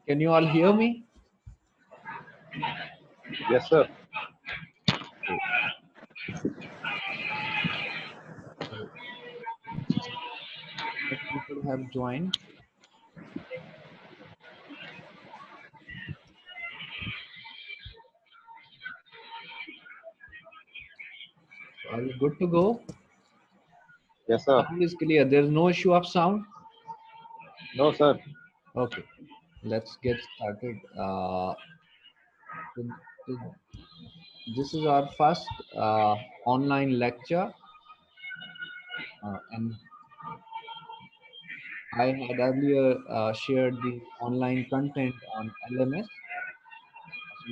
Can you all hear me? Yes, sir. What people have joined? Are you good to go? Yes, sir. Sound is clear. There's no issue of sound. No, sir. Okay, let's get started. So- so this is our first online lecture, and I had earlier shared the online content on LMS, so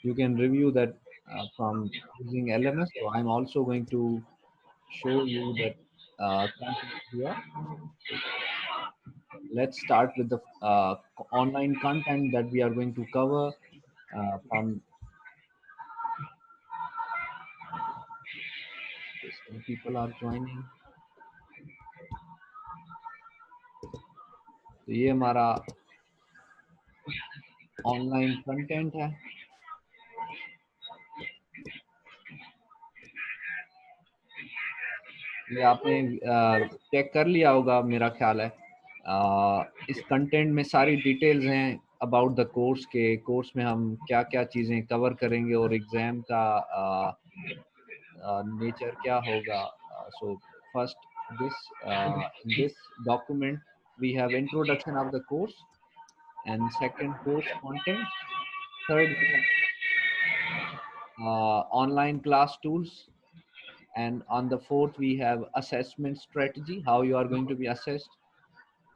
you can review that from using LMS. So I'm also going to show you that content here. Let's start with the online content that we are going to cover from. Some people are joining. तो ये हमारा online content है. ये आपने check कर लिया होगा मेरा ख्याल है. इस कंटेंट में सारी डिटेल्स हैं अबाउट द कोर्स के. कोर्स में हम क्या क्या चीज़ें कवर करेंगे और एग्ज़ाम का नेचर क्या होगा. So first this document we have introduction of the course, and second course content, third we have online class tools, and on the fourth we have assessment strategy, how you are going to be assessed,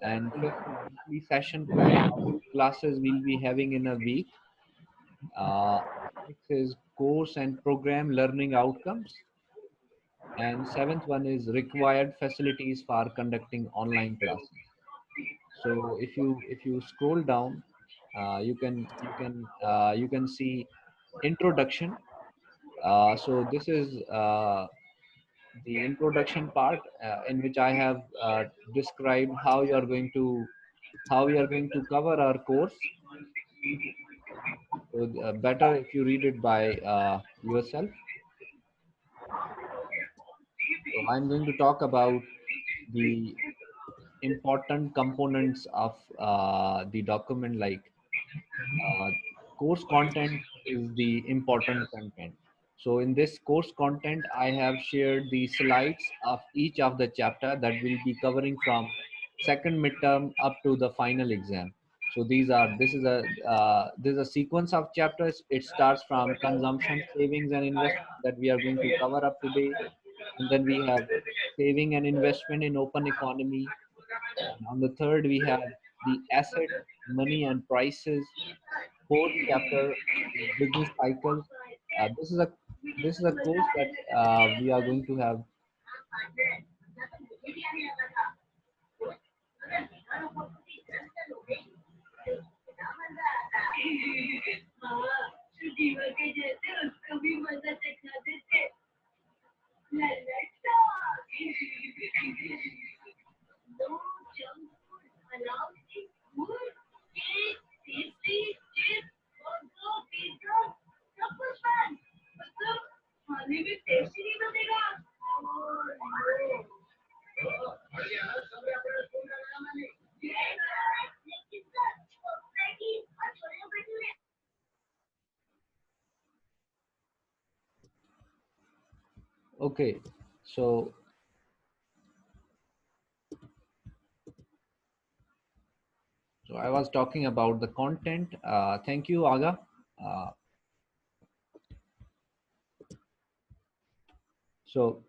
and fifth weekly session plan, how many classes we'll be having in a week. Sixth is course and program learning outcomes, and seventh one is required facilities for conducting online classes. So if you scroll down, you can see introduction. So this is the introduction part in which I have described how you are going to cover our course. So better if you read it by yourself. So I'm going to talk about the important components of the document, like course content is the important content. So in this course content, I have shared the slides of each of the chapter that will be covering from second midterm up to the final exam. So this is a sequence of chapters. It starts from consumption, savings and investment that we are going to cover up today. And then we have saving and investment in open economy. And on the third, we have the asset, money and prices. Fourth chapter is business cycles. This is a course that we are going to have. Okay, so So I was talking about the content. Thank you, Aga. Uh, so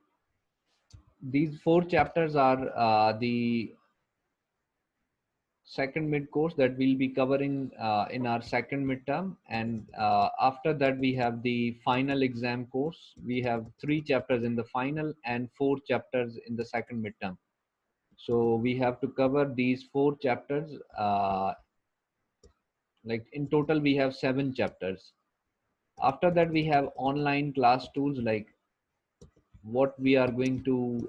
these 4 chapters are the second mid course that we'll be covering in our second midterm, and after that we have the final exam course. We have 3 chapters in the final and 4 chapters in the second midterm. So we have to cover these 4 chapters. Like in total we have 7 chapters. After that we have online class tools, like what we are going to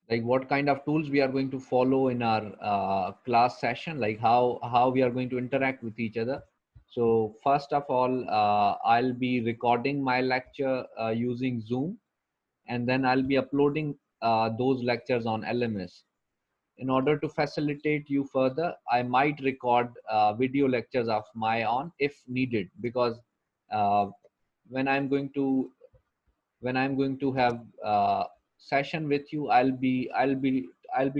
like what kind of tools we are going to follow in our class session, like how we are going to interact with each other. So first of all, I'll be recording my lecture using Zoom, and then I'll be uploading those lectures on LMS. In order to facilitate you further, I might record video lectures of my own if needed, because uh, when I'm going to when I'm going to have session with you, I'll be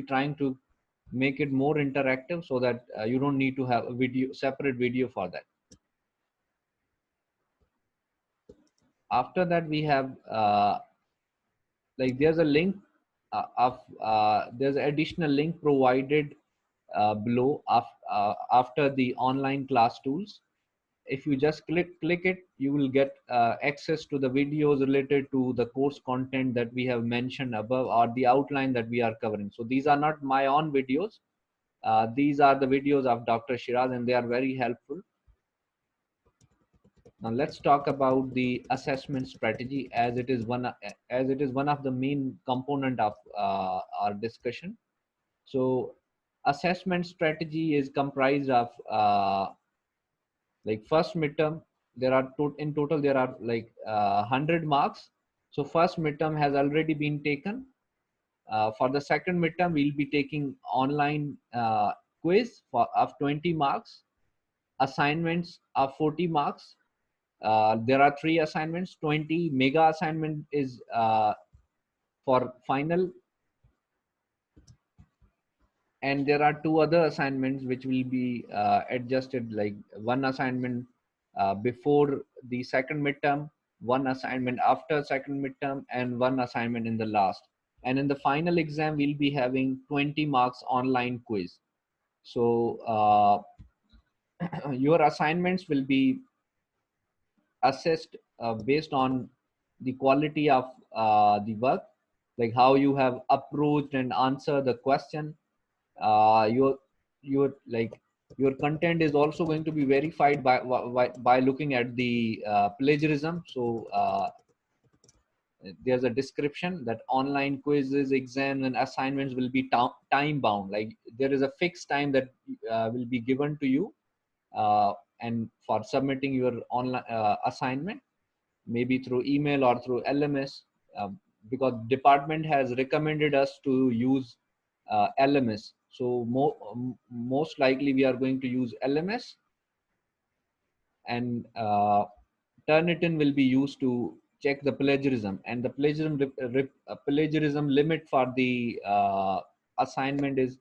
trying to make it more interactive, so that you don't need to have a separate video for that. After that we have like there's a link of there's an additional link provided below after the online class tools. If you just click it, you will get access to the videos related to the course content that we have mentioned above, or the outline that we are covering. So these are not my own videos. These are the videos of Dr. Shiraz, and they are very helpful. Now let's talk about the assessment strategy, as it is one of the main component of our discussion. So assessment strategy is comprised of like first midterm. There are in total there are like 100 marks. So first midterm has already been taken. For the second midterm, we'll be taking online quiz of 20 marks, assignments of 40 marks. There are 3 assignments. 20 mega assignment is for final, and there are 2 other assignments which will be adjusted, like one assignment before the second midterm, one assignment after second midterm, and one assignment in the last. And in the final exam we'll be having 20 marks online quiz. So your assignments will be assessed based on the quality of the work, like how you have approached and answered the question. Your like your content is also going to be verified by looking at the plagiarism. So there's a description that online quizzes, exams, and assignments will be time bound. Like there is a fixed time that will be given to you, and for submitting your online assignment, maybe through email or through LMS, because department has recommended us to use LMS. So most likely we are going to use LMS, and Turnitin will be used to check the plagiarism, and the plagiarism limit for the assignment is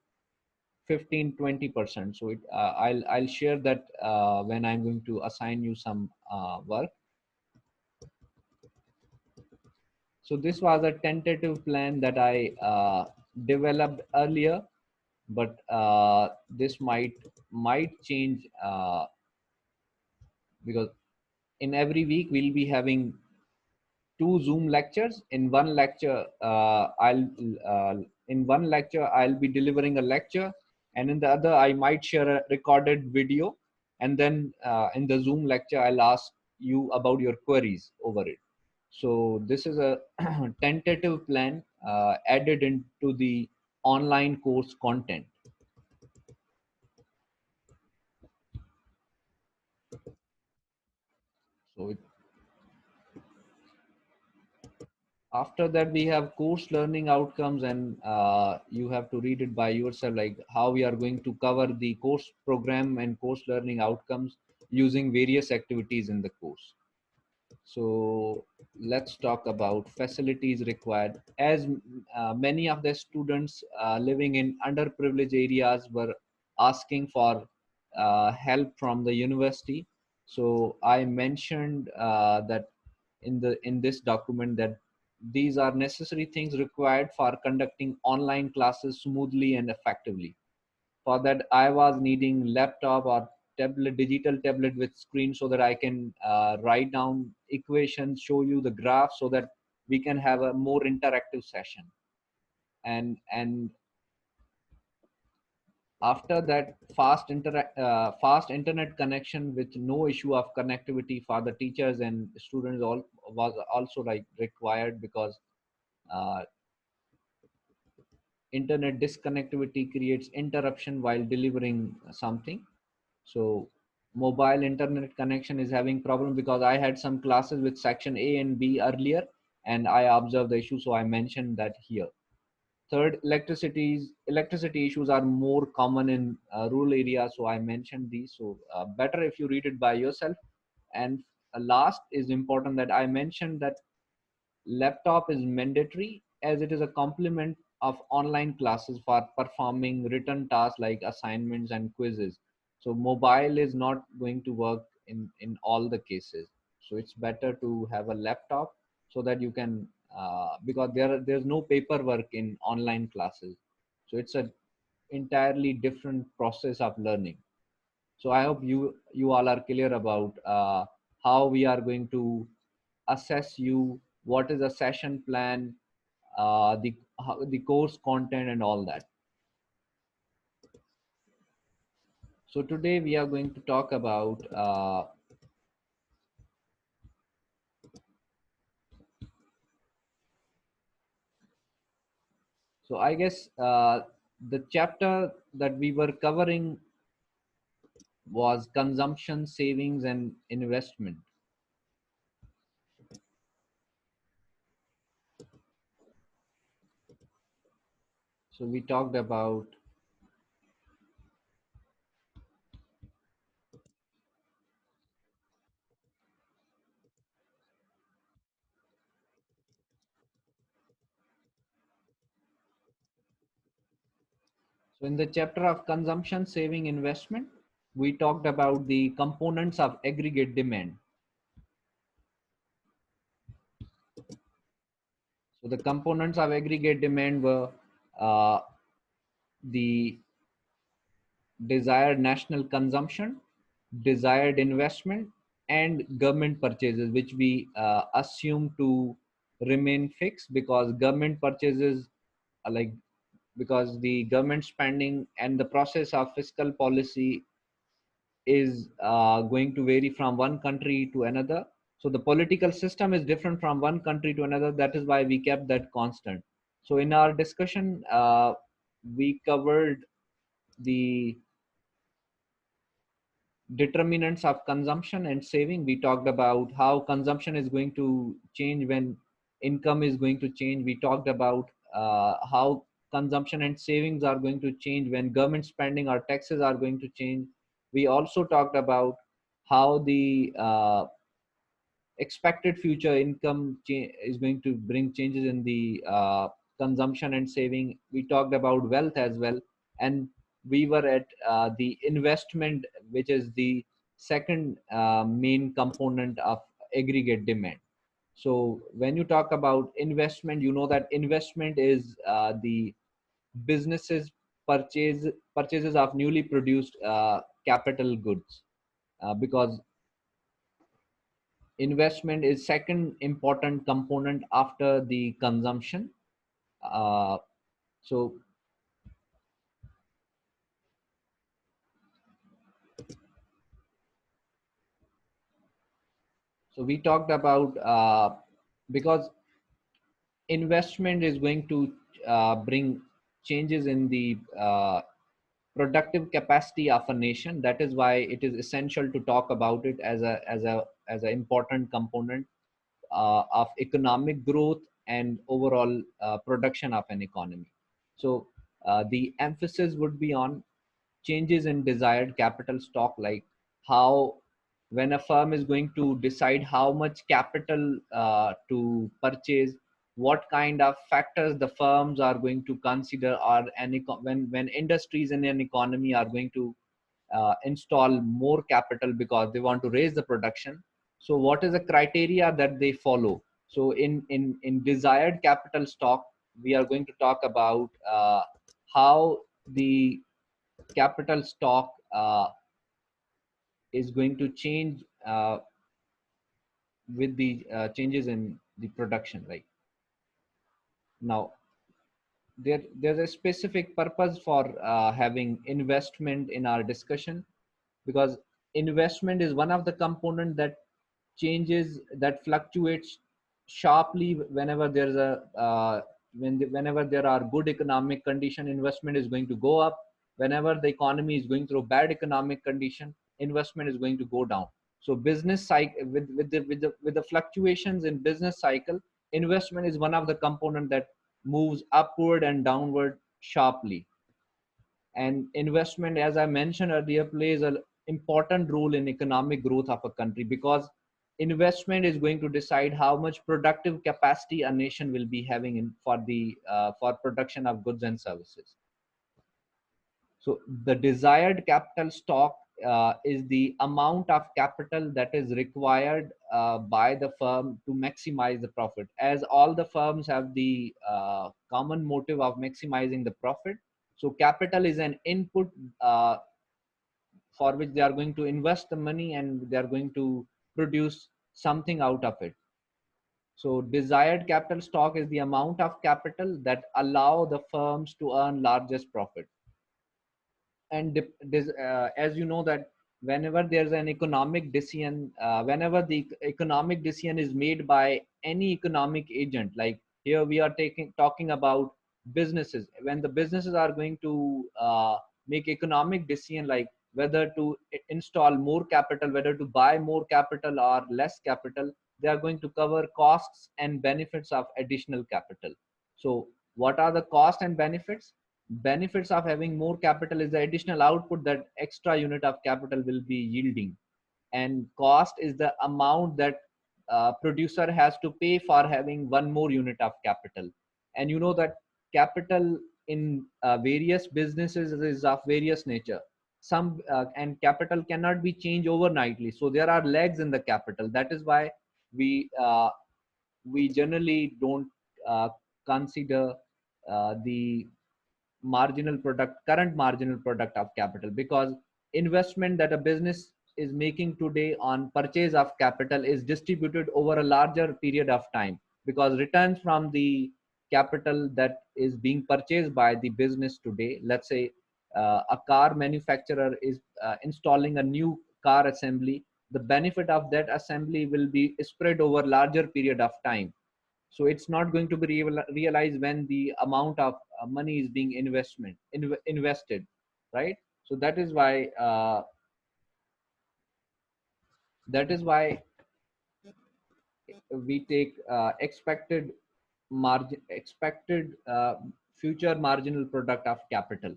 15-20%. So I'll share that when I'm going to assign you some work. So this was a tentative plan that I developed earlier, but this might change, because in every week we'll be having 2 Zoom lectures. In one lecture, I'll be delivering a lecture, and in the other I might share a recorded video, and then in the Zoom lecture I'll ask you about your queries over it. So this is a tentative plan added into the online course content. So after that we have course learning outcomes, and you have to read it by yourself, like how we are going to cover the course program and course learning outcomes using various activities in the course. So let's talk about facilities required. As many of the students living in underprivileged areas were asking for help from the university, so I mentioned that in this document that these are necessary things required for conducting online classes smoothly and effectively. For that, I was needing laptop or tablet, digital tablet with screen, so that I can write down equations, show you the graph, so that we can have a more interactive session. And after that, fast internet connection with no issue of connectivity for the teachers and students all was also like required, because uh, internet disconnectivity creates interruption while delivering something. So mobile internet connection is having problem, because I had some classes with section A and B earlier, and I observed the issue, so I mentioned that here. Third, electricity issues are more common in rural areas, so I mentioned these. So better if you read it by yourself. And last is important, that I mentioned that laptop is mandatory, as it is a complement of online classes for performing written tasks like assignments and quizzes. So mobile is not going to work in all the cases. So it's better to have a laptop, so that you can, because there's no paperwork in online classes. So it's a entirely different process of learning. So I hope you all are clear about how we are going to assess you, what is a session plan, the course content and all that. So today we are going to talk about so I guess the chapter that we were covering was consumption, savings and investment. So we talked about, so in the chapter of consumption, saving, investment, we talked about the components of aggregate demand. So the components of aggregate demand were uh, the desired national consumption, desired investment, and government purchases, which we assume to remain fixed, because government purchases are like, because the government spending and the process of fiscal policy is going to vary from one country to another. So the political system is different from one country to another. That is why we kept that constant. So in our discussion, we covered the determinants of consumption and saving. We talked about how consumption is going to change when income is going to change. We talked about how consumption and savings are going to change when government spending or taxes are going to change. We also talked about how the expected future income is going to bring changes in the consumption and saving. We talked about wealth as well, and we were at the investment, which is the second main component of aggregate demand. So when you talk about investment, you know that investment is the businesses purchases of newly produced capital goods, because investment is second important component after the consumption. uh, so so we talked about, because investment is going to bring changes in the productive capacity of a nation. That is why it is essential to talk about it as an important component of economic growth and overall production of an economy. So the emphasis would be on changes in desired capital stock, like how when a firm is going to decide how much capital to purchase, what kind of factors the firms are going to consider, or when industries in an economy are going to install more capital because they want to raise the production. So what is the criteria that they follow? So in desired capital stock, we are going to talk about how the capital stock is going to change with the changes in the production, right? Now there's a specific purpose for having investment in our discussion, because investment is one of the component that changes, that fluctuates sharply whenever there's a whenever there are good economic condition, investment is going to go up. Whenever the economy is going through bad economic condition, investment is going to go down. So business cycle, with the fluctuations in business cycle, investment is one of the component that moves upward and downward sharply. And investment, as I mentioned earlier, plays an important role in economic growth of a country, because investment is going to decide how much productive capacity a nation will be having for production of goods and services. So the desired capital stock is the amount of capital that is required by the firm to maximize the profit. As all the firms have the common motive of maximizing the profit, so capital is an input for which they are going to invest the money, and they are going to produce something out of it. So desired capital stock is the amount of capital that allow the firms to earn largest profit. And as you know that whenever there's an economic decision, whenever the economic decision is made by any economic agent, like here we are talking about businesses, when the businesses are going to make economic decision, like whether to install more capital, whether to buy more capital or less capital, they are going to cover costs and benefits of additional capital. So what are the costs and benefits? Benefits of having more capital is the additional output that extra unit of capital will be yielding, and cost is the amount that producer has to pay for having one more unit of capital. And you know that capital in various businesses is of various nature. Some and capital cannot be changed overnightly, so there are legs in the capital. That is why we uh, we generally don't uh, consider the current marginal product of capital, because investment that a business is making today on purchase of capital is distributed over a larger period of time, because returns from the capital that is being purchased by the business today, let's say a car manufacturer is installing a new car assembly, the benefit of that assembly will be spread over larger period of time. So it's not going to be realized when the amount of money is being invested, right? So that is why we take expected future marginal product of capital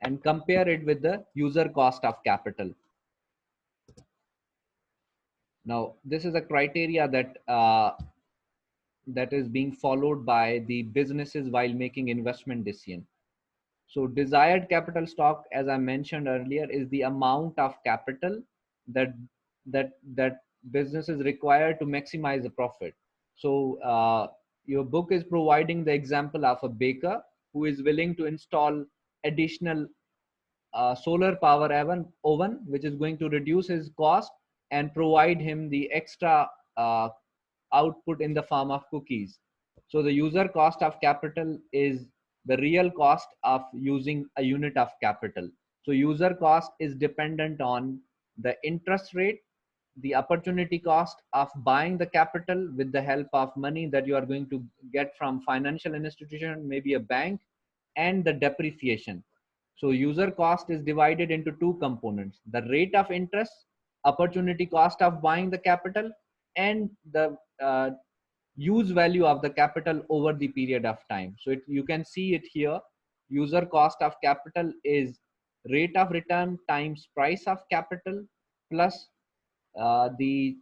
and compare it with the user cost of capital. Now this is a criteria that is being followed by the businesses while making investment decision. So desired capital stock, as I mentioned earlier, is the amount of capital that that business is required to maximize the profit. So your book is providing the example of a baker who is willing to install additional solar power oven, which is going to reduce his cost and provide him the extra uh, output in the form of cookies. So the user cost of capital is the real cost of using a unit of capital. So user cost is dependent on the interest rate, the opportunity cost of buying the capital with the help of money that you are going to get from financial institution, maybe a bank, and the depreciation. So user cost is divided into two components: the rate of interest, opportunity cost of buying the capital, and the use value of the capital over the period of time. So you can see it here. User cost of capital is rate of return times price of capital plus the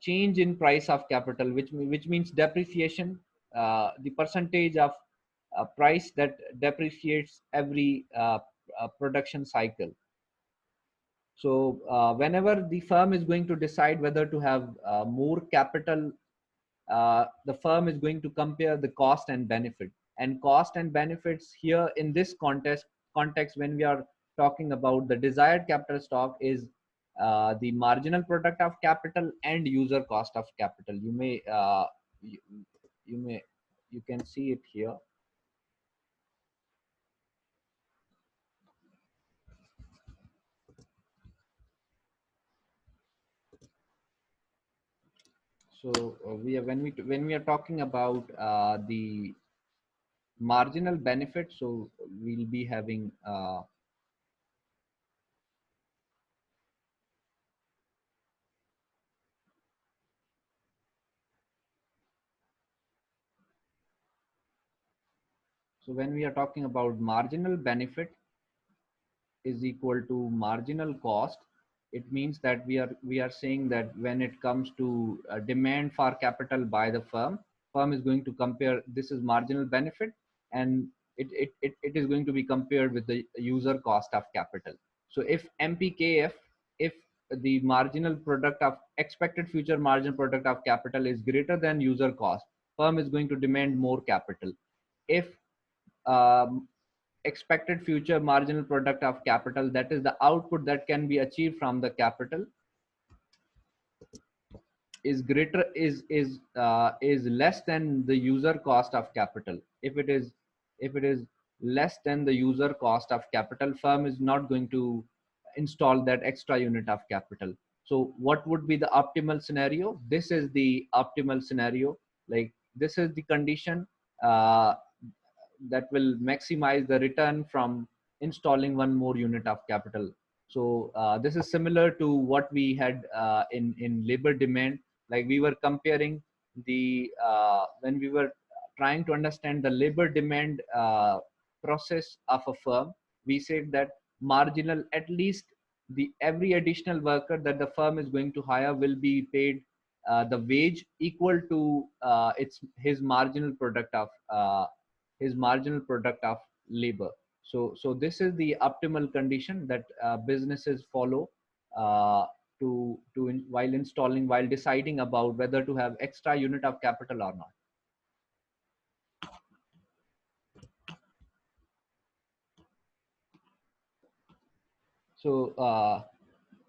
change in price of capital, which means depreciation, the percentage of price that depreciates every production cycle. So whenever the firm is going to decide whether to have more capital, the firm is going to compare the cost and benefit. And cost and benefits here in this context, when we are talking about the desired capital stock, is the marginal product of capital and user cost of capital. You, you may you can see it here. So we are when we are talking about the marginal benefit, so we'll be having so when we are talking about marginal benefit is equal to marginal cost, it means that we are saying that when it comes to demand for capital by the firm is going to compare, this is marginal benefit, and it is going to be compared with the user cost of capital. So if mpkf, if the marginal product of expected future marginal product of capital is greater than user cost, firm is going to demand more capital. If um, expected future marginal product of capital, that is the output that can be achieved from the capital, is greater is less than the user cost of capital. If it is less than the user cost of capital, firm is not going to install that extra unit of capital. So what would be the optimal scenario? This is the optimal scenario. Like, this is the condition uh, that will maximize the return from installing one more unit of capital. So this is similar to what we had in labor demand. Like, we were comparing the when we were trying to understand the labor demand process of a firm, we said that marginal, at least the every additional worker that the firm is going to hire will be paid the wage equal to its his marginal product of labor. So this is the optimal condition that businesses follow uh, while installing, while deciding about whether to have extra unit of capital or not. So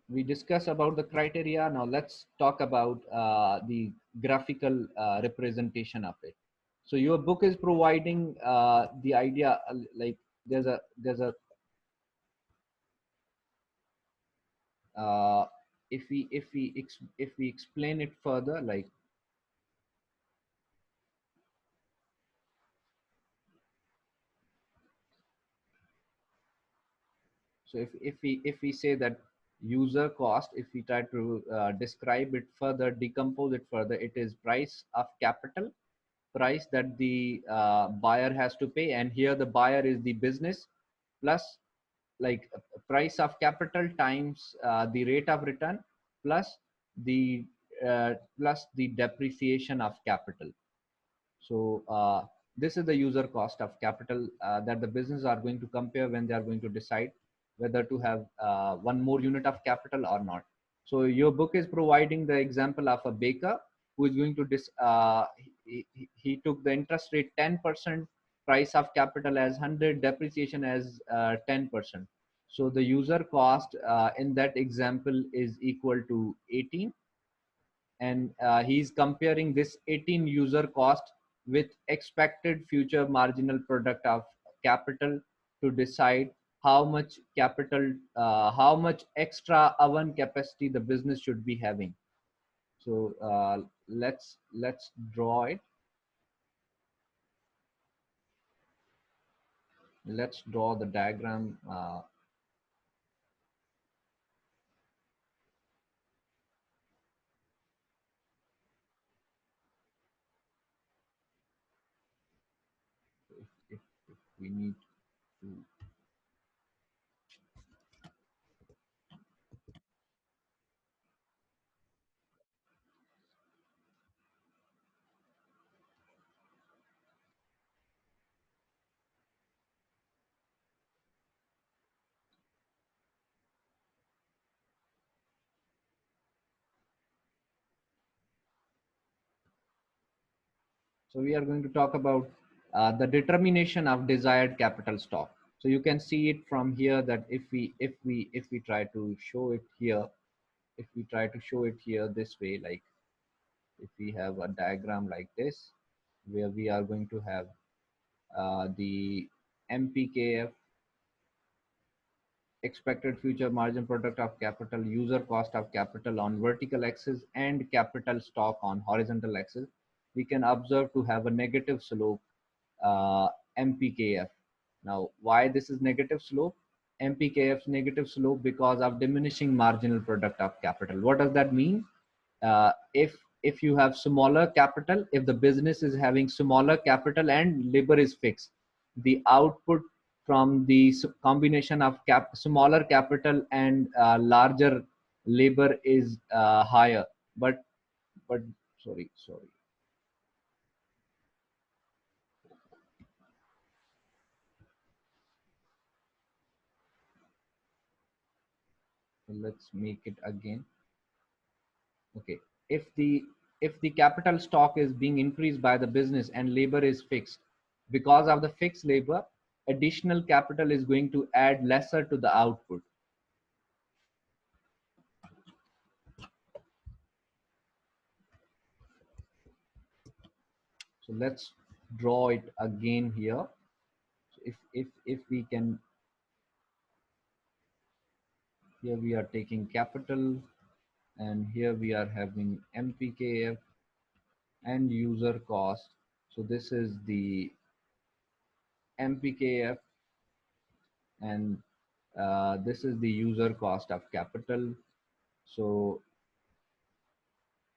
we discuss about the criteria. Now let's talk about the graphical representation of it. So your book is providing the idea, like, there's a uh, if we explain it further, like, so if we say that user cost, if we try to describe it further, decompose it further, it is price of capital, price that the buyer has to pay, and here the buyer is the business, plus, like, price of capital times the rate of return, plus the plus the depreciation of capital. So this is the user cost of capital that the business are going to compare when they are going to decide whether to have one more unit of capital or not. So your book is providing the example of a baker who is going to he took the interest rate 10%, price of capital as 100, depreciation as 10%. So the user cost in that example is equal to 18, and he's comparing this 18 user cost with expected future marginal product of capital to decide how much extra oven capacity the business should be having. So let's draw it. Let's draw the diagram. If we need to. So we are going to talk about the determination of desired capital stock. So you can see it from here that if we try to show it here, if we try to show it here this way, like if we have a diagram like this, where we are going to have the MPKF, expected future margin product of capital, user cost of capital on vertical axis, and capital stock on horizontal axis, we can observe to have a negative slope, MPKF. Now, why this is negative slope? MPKF's negative slope because of diminishing marginal product of capital. What does that mean? If you have smaller capital, if the business is having smaller capital and labor is fixed, the output from the combination of smaller capital and larger labor is higher. But sorry, let's make it again. Okay, if the capital stock is being increased by the business and labor is fixed, because of the fixed labor, additional capital is going to add lesser to the output. So let's draw it again here. So if we can, here we are taking capital, and here we are having MPKF and user cost. So this is the MPKF, and this is the user cost of capital. So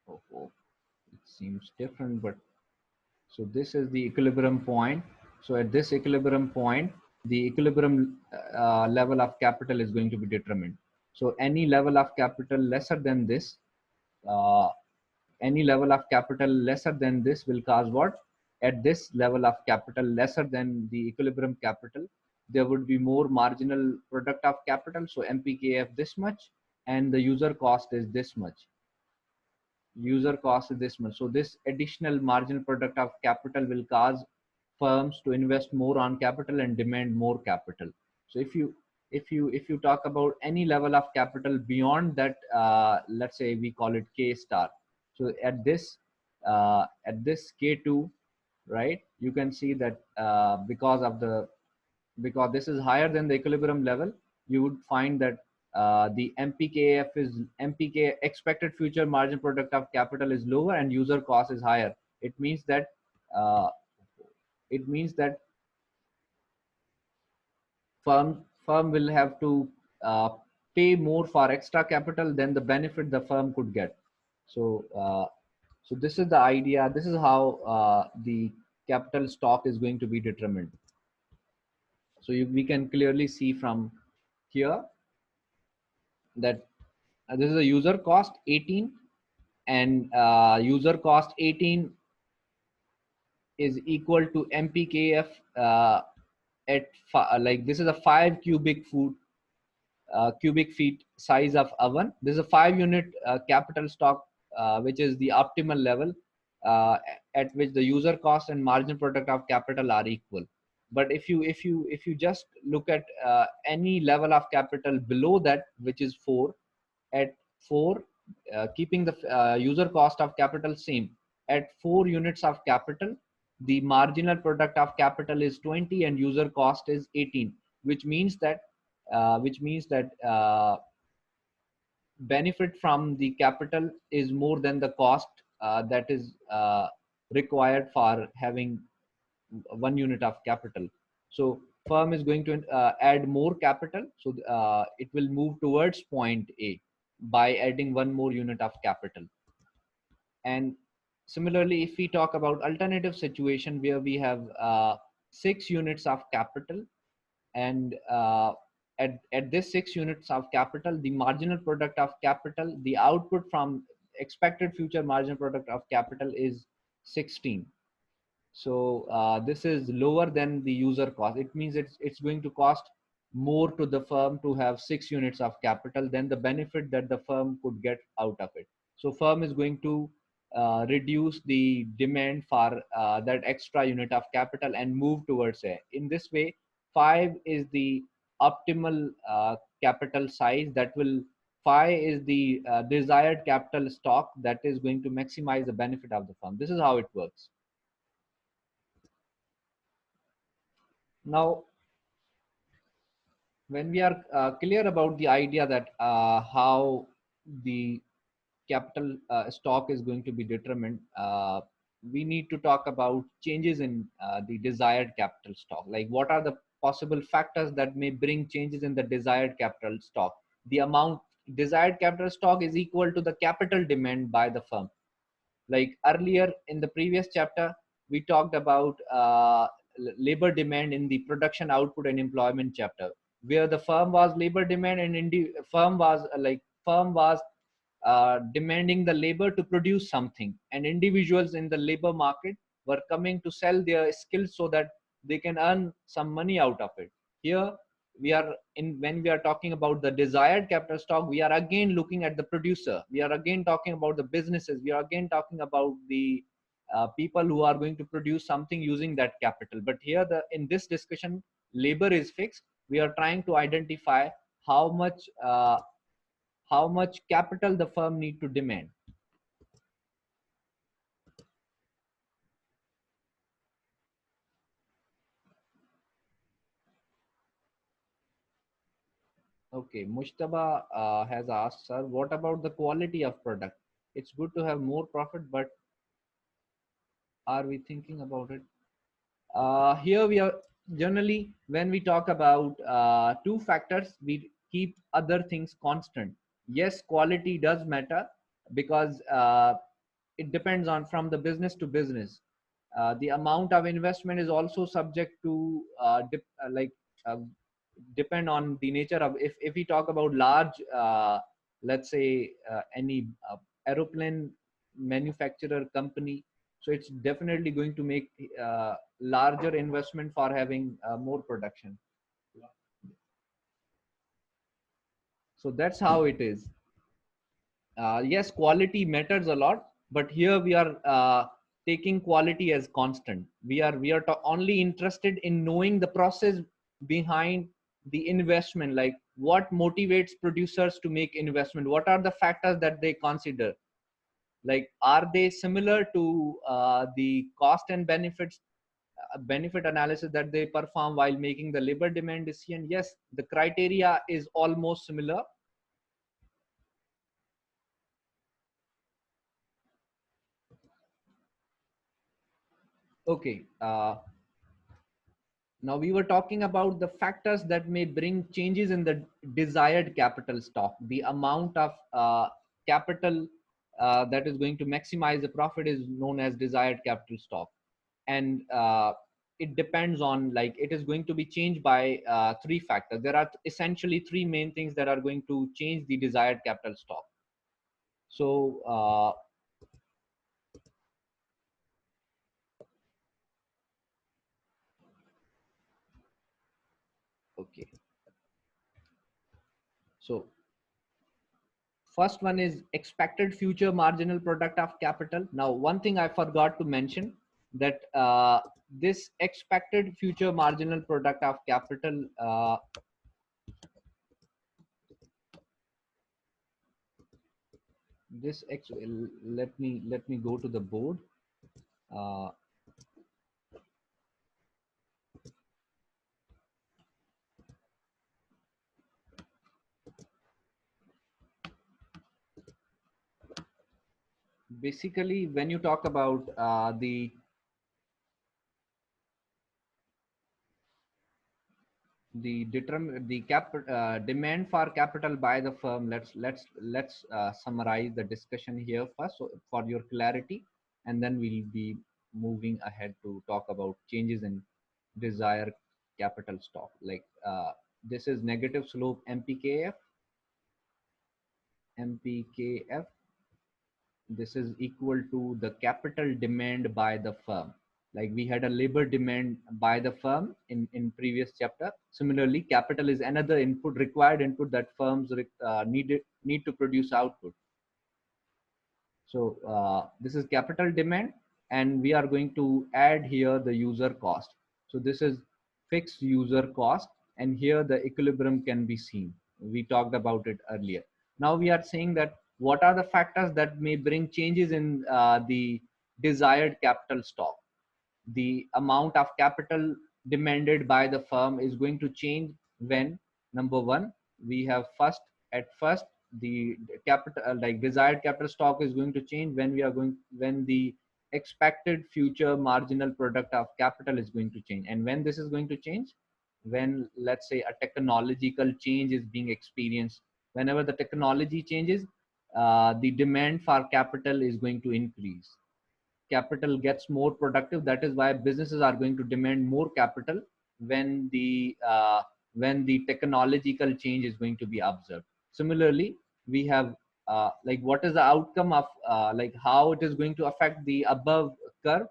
it seems different, but so this is the equilibrium point. So at this equilibrium point, the equilibrium level of capital is going to be determined. So any level of capital lesser than this, uh, any level of capital lesser than this will cause what? At this level of capital lesser than the equilibrium capital, there would be more marginal product of capital. So MPKF this much, and the user cost is this much. User cost is this much. So this additional marginal product of capital will cause firms to invest more on capital and demand more capital. So if you talk about any level of capital beyond that, let's say we call it K star. So at this K2, right, you can see that because this is higher than the equilibrium level, you would find that the MPKF is MPK, expected future margin product of capital, is lower and user cost is higher. It means that uh, it means that firm will have to uh, pay more for extra capital than the benefit the firm could get. So this is the idea. This is how the capital stock is going to be determined. So we can clearly see from here that this is a user cost 18, and user cost 18 is equal to MPKF like this is a 5 cubic feet size of oven. This is a 5 unit capital stock, which is the optimal level uh, at which the user cost and margin product of capital are equal. But if you just look at any level of capital below that, which is 4, at 4, keeping the user cost of capital same, at 4 units of capital, the marginal product of capital is 20 and user cost is 18, which means that benefit from the capital is more than the cost that is required for having 1 unit of capital. So firm is going to add more capital, so it will move towards point A by adding 1 more unit of capital. And similarly, if we talk about alternative situation where we have 6 units of capital, and at this 6 units of capital, the marginal product of capital, the output from expected future marginal product of capital is 16. So this is lower than the user cost. It means it's going to cost more to the firm to have 6 units of capital than the benefit that the firm could get out of it. So firm is going to reduce the demand for that extra unit of capital and move towards A. In this way, 5 is the optimal capital size that will 5 is the desired capital stock that is going to maximize the benefit of the firm. This is how it works. Now, when we are clear about the idea that how the capital stock is going to be determined, we need to talk about changes in the desired capital stock. Like, what are the possible factors that may bring changes in the desired capital stock? The amount desired capital stock is equal to the capital demand by the firm. Like earlier in the previous chapter, we talked about labor demand in the production output and employment chapter, where the firm was labor demand and firm was demanding the labor to produce something, and individuals in the labor market were coming to sell their skills so that they can earn some money out of it. Here we are in when we are talking about the desired capital stock, we are again looking at the producer, we are again talking about the businesses, we are again talking about the people who are going to produce something using that capital. But here in this discussion, labor is fixed. We are trying to identify how much capital the firm need to demand. Okay, Mushtaba has asked, sir, what about the quality of product? It's good to have more profit, but are we thinking about it? Here we are generally, when we talk about two factors, we keep other things constant. Yes, quality does matter because it depends on from the business to business. The amount of investment is also subject to uh, depend on the nature of, if we talk about large let's say any aeroplane manufacturer company, so it's definitely going to make larger investment for having more production. So that's how it is. Yes, quality matters a lot, but here we are taking quality as constant. We are only interested in knowing the process behind the investment, like what motivates producers to make investment, what are the factors that they consider, like are they similar to the cost and benefit analysis that they perform while making the labor demand decision. Yes, the criteria is almost similar. Okay, now we were talking about the factors that may bring changes in the desired capital stock. The amount of capital that is going to maximize the profit is known as desired capital stock. And it depends on, like, it is going to be changed by three factors. There are essentially three main things that are going to change the desired capital stock. So okay, so first one is expected future marginal product of capital. Now, one thing I forgot to mention, that this expected future marginal product of capital, let me go to the board. Uh, Basically, when you talk about demand for capital by the firm, let's summarize the discussion here first, so for your clarity, and then we'll be moving ahead to talk about changes in desired capital stock. Like this is negative slope mpkf. This is equal to the capital demand by the firm. Like we had a labor demand by the firm in previous chapter. Similarly, capital is another required input that firms need to produce output. So this is capital demand, and we are going to add here the user cost. So this is fixed user cost, and here the equilibrium can be seen. We talked about it earlier. Now we are saying that what are the factors that may bring changes in the desired capital stock. The amount of capital demanded by the firm is going to change when, number one, we have at first the capital, like desired capital stock is going to change when when the expected future marginal product of capital is going to change. And when this is going to change, when, let's say, a technological change is being experienced. Whenever the technology changes, the demand for capital is going to increase. Capital gets more productive. That is why businesses are going to demand more capital when the technological change is going to be observed. Similarly, we have like what is the outcome of like how it is going to affect the above curve.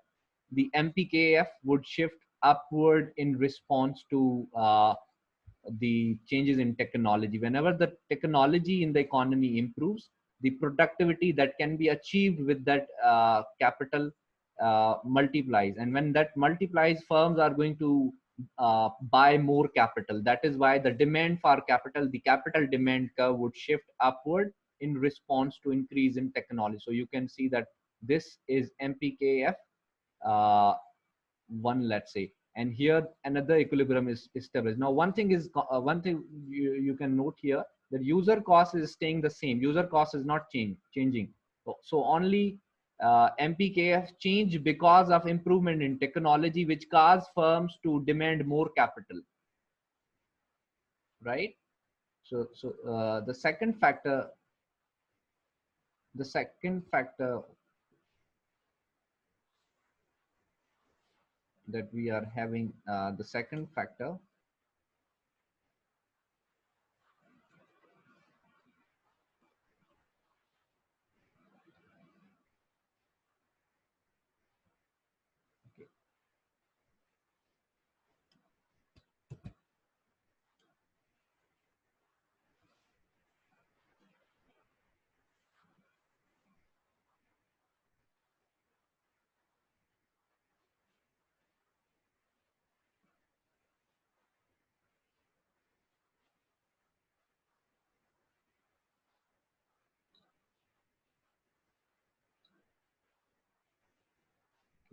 The mpkf would shift upward in response to the changes in technology. Whenever the technology in the economy improves, the productivity that can be achieved with that capital multiplies. And when that multiplies, firms are going to buy more capital. That is why the demand for capital, the capital demand curve would shift upward in response to increase in technology. So you can see that this is mpkf uh, one, let's say, and here another equilibrium is established. Now one thing you can note here, that user cost is staying the same. User cost is not changing. So only mpkf change because of improvement in technology, which cause firms to demand more capital, right? So the second factor that we are having, the second factor.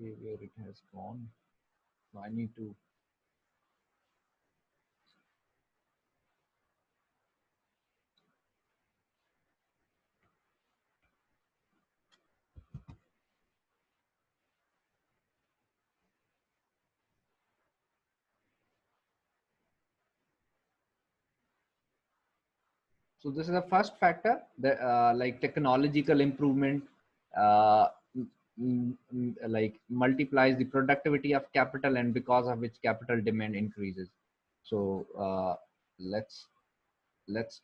Okay, where it has gone. So I need to. So this is the first factor, that like technological improvement uh, like multiplies the productivity of capital, and because of which capital demand increases. So let's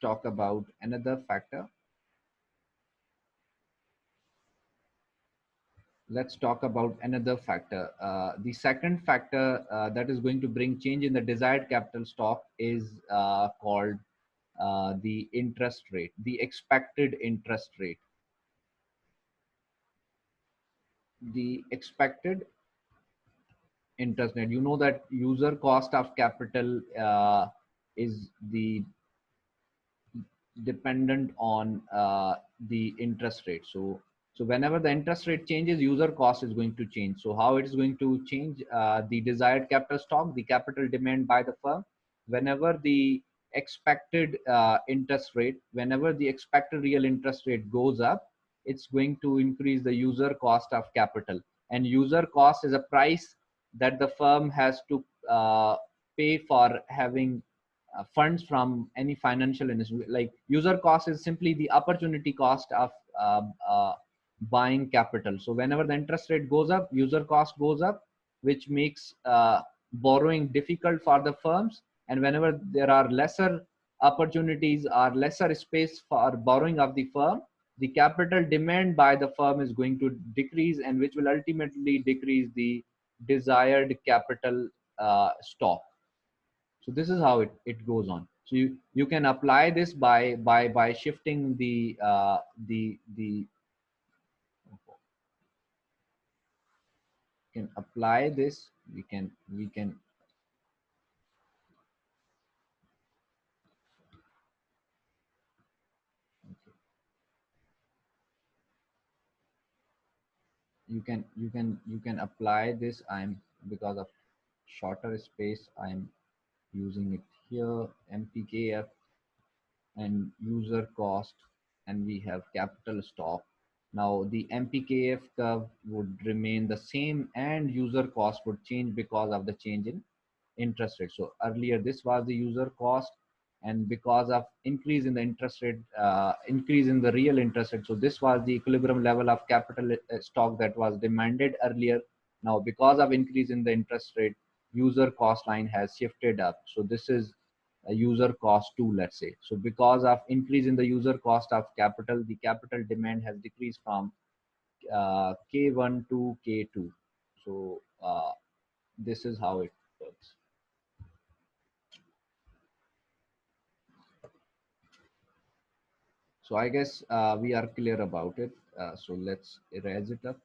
talk about another factor. Let's talk about another factor. The second factor that is going to bring change in the desired capital stock is called the interest rate, the expected interest rate. The expected interest rate. You know that user cost of capital is the dependent on the interest rate. So whenever the interest rate changes, user cost is going to change. So how it is going to change the desired capital stock, the capital demand by the firm, whenever the expected interest rate, whenever the expected real interest rate goes up, it's going to increase the user cost of capital. And user cost is a price that the firm has to pay for having funds from any financial industry. Like user cost is simply the opportunity cost of buying capital. So whenever the interest rate goes up, user cost goes up, which makes borrowing difficult for the firms. And whenever there are lesser opportunities or lesser space for borrowing of the firm, the capital demand by the firm is going to decrease, and which will ultimately decrease the desired capital stock. So this is how it goes on. So you can apply this by shifting the can apply this. We can you can apply this. I'm Because of shorter space, I'm using it here. MPKF and user cost, and we have capital stock. Now the MPKF curve would remain the same and user cost would change because of the change in interest rate. So earlier this was the user cost, and because of increase in the interest rate, increase in the real interest rate, so this was the equilibrium level of capital stock that was demanded earlier. Now because of increase in the interest rate, user cost line has shifted up. So this is a user cost 2, let's say. So because of increase in the user cost of capital, the capital demand has decreased from K1 to K2. So this is how it works. So I guess we are clear about it. So let's erase it up.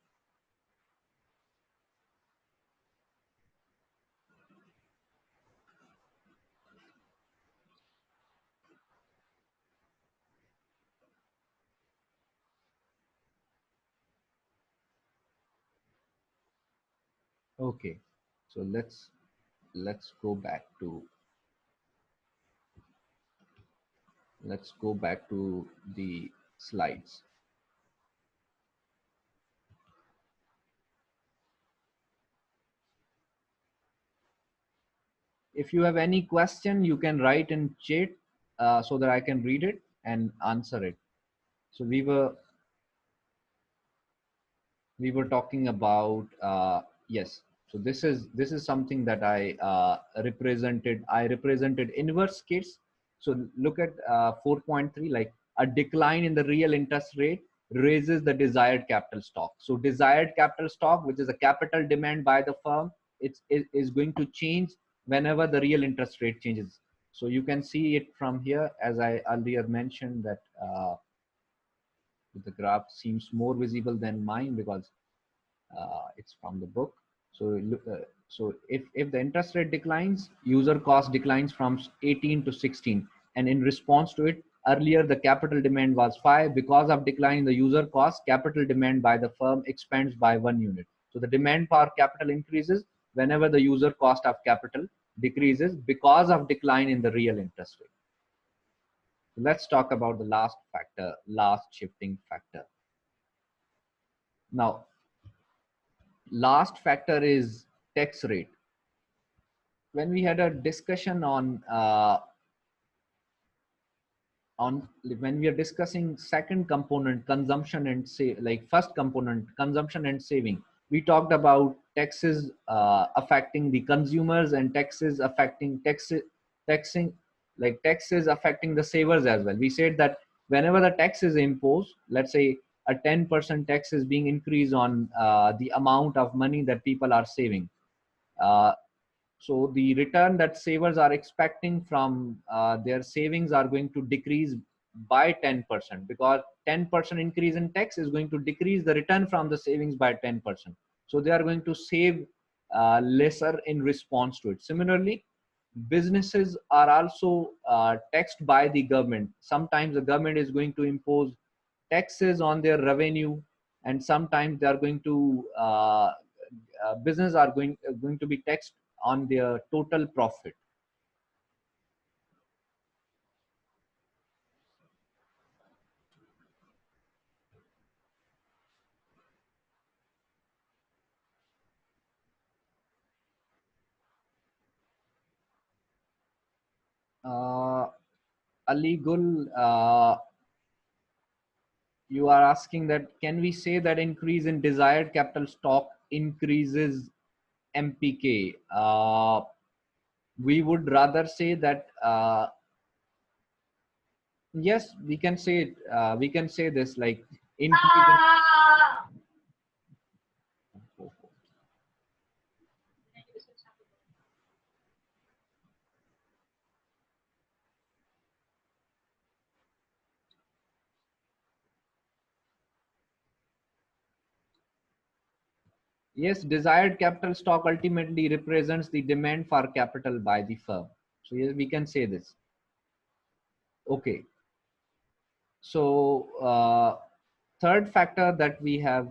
Okay. So let's go back to the slides. If you have any question, you can write in chat so that I can read it and answer it. So we were talking about yes. So this is something that I represented inverse case. So look at 4.3, like a decline in the real interest rate raises the desired capital stock. So desired capital stock, which is a capital demand by the firm, is going to change whenever the real interest rate changes. So you can see it from here, as I earlier mentioned, that the graph seems more visible than mine because it's from the book. So so if the interest rate declines, user cost declines from 18 to 16, and in response to it, earlier the capital demand was 5. Because of decline in the user cost, capital demand by the firm expands by 1 unit. So the demand for capital increases whenever the user cost of capital decreases because of decline in the real interest rate. Let's talk about the last factor, last shifting factor. Now, last factor is tax rate. When we had a discussion on when we are discussing second component, consumption and say, like first component, consumption and saving, we talked about taxes affecting the consumers and taxing like taxes affecting the savers as well. We said that whenever the tax is imposed, let's say a 10% tax is being increased on the amount of money that people are saving, uh, so the return that savers are expecting from their savings are going to decrease by 10%, because 10% increase in tax is going to decrease the return from the savings by 10%. So they are going to save lesser in response to it. Similarly, businesses are also taxed by the government. Sometimes the government is going to impose taxes on their revenue, and sometimes they are going to business are going to be taxed on their total profit. uh, Ali Gul, you are asking that can we say that increase in desired capital stock increases MPK? We would rather say that yes, we can say it. We can say this, like increase in, Yes, desired capital stock ultimately represents the demand for capital by the firm. So yes, we can say this. Okay. So third factor that we have,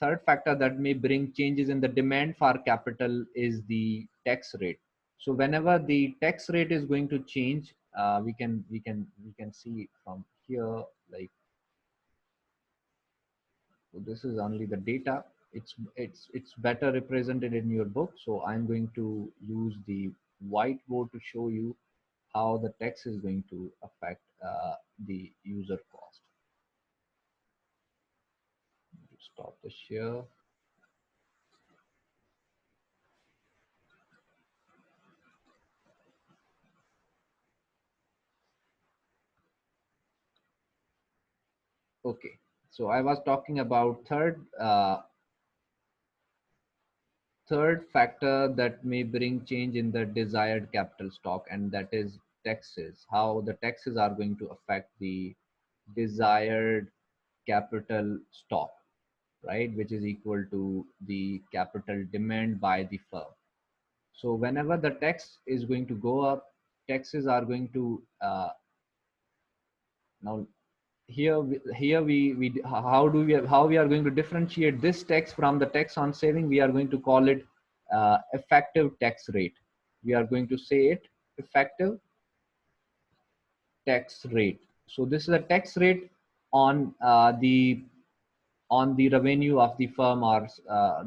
third factor that may bring changes in the demand for capital is the tax rate. So whenever the tax rate is going to change, we can see from here, like, so this is only the data. It's better represented in your book. So I'm going to use the whiteboard to show you how the tax is going to affect the user cost. Stop the share. Okay, so I was talking about third factor that may bring change in the desired capital stock, and that is taxes. How the taxes are going to affect the desired capital stock, right? Which is equal to the capital demand by the firm. So whenever the tax is going to go up, taxes are going to now here we how do we how we are going to differentiate this tax from the tax on saving. We are going to call it effective tax rate. We are going to say it effective tax rate. So this is a tax rate on the revenue of the firm, or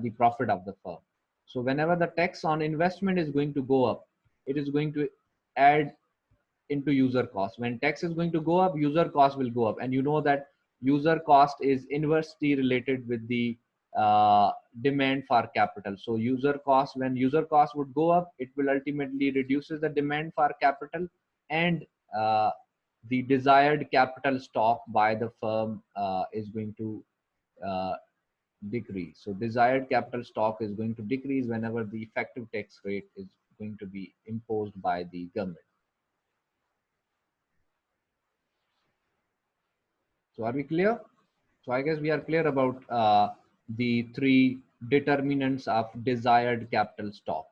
the profit of the firm. So whenever the tax on investment is going to go up, it is going to add into user cost. When tax is going to go up, user cost will go up, and you know that user cost is inversely related with the demand for capital. So user cost, when user cost would go up, it will ultimately reduces the demand for capital, and uh, the desired capital stock by the firm is going to uh, decrease. So desired capital stock is going to decrease whenever the effective tax rate is going to be imposed by the government. So are we clear? So I guess we are clear about the three determinants of desired capital stock.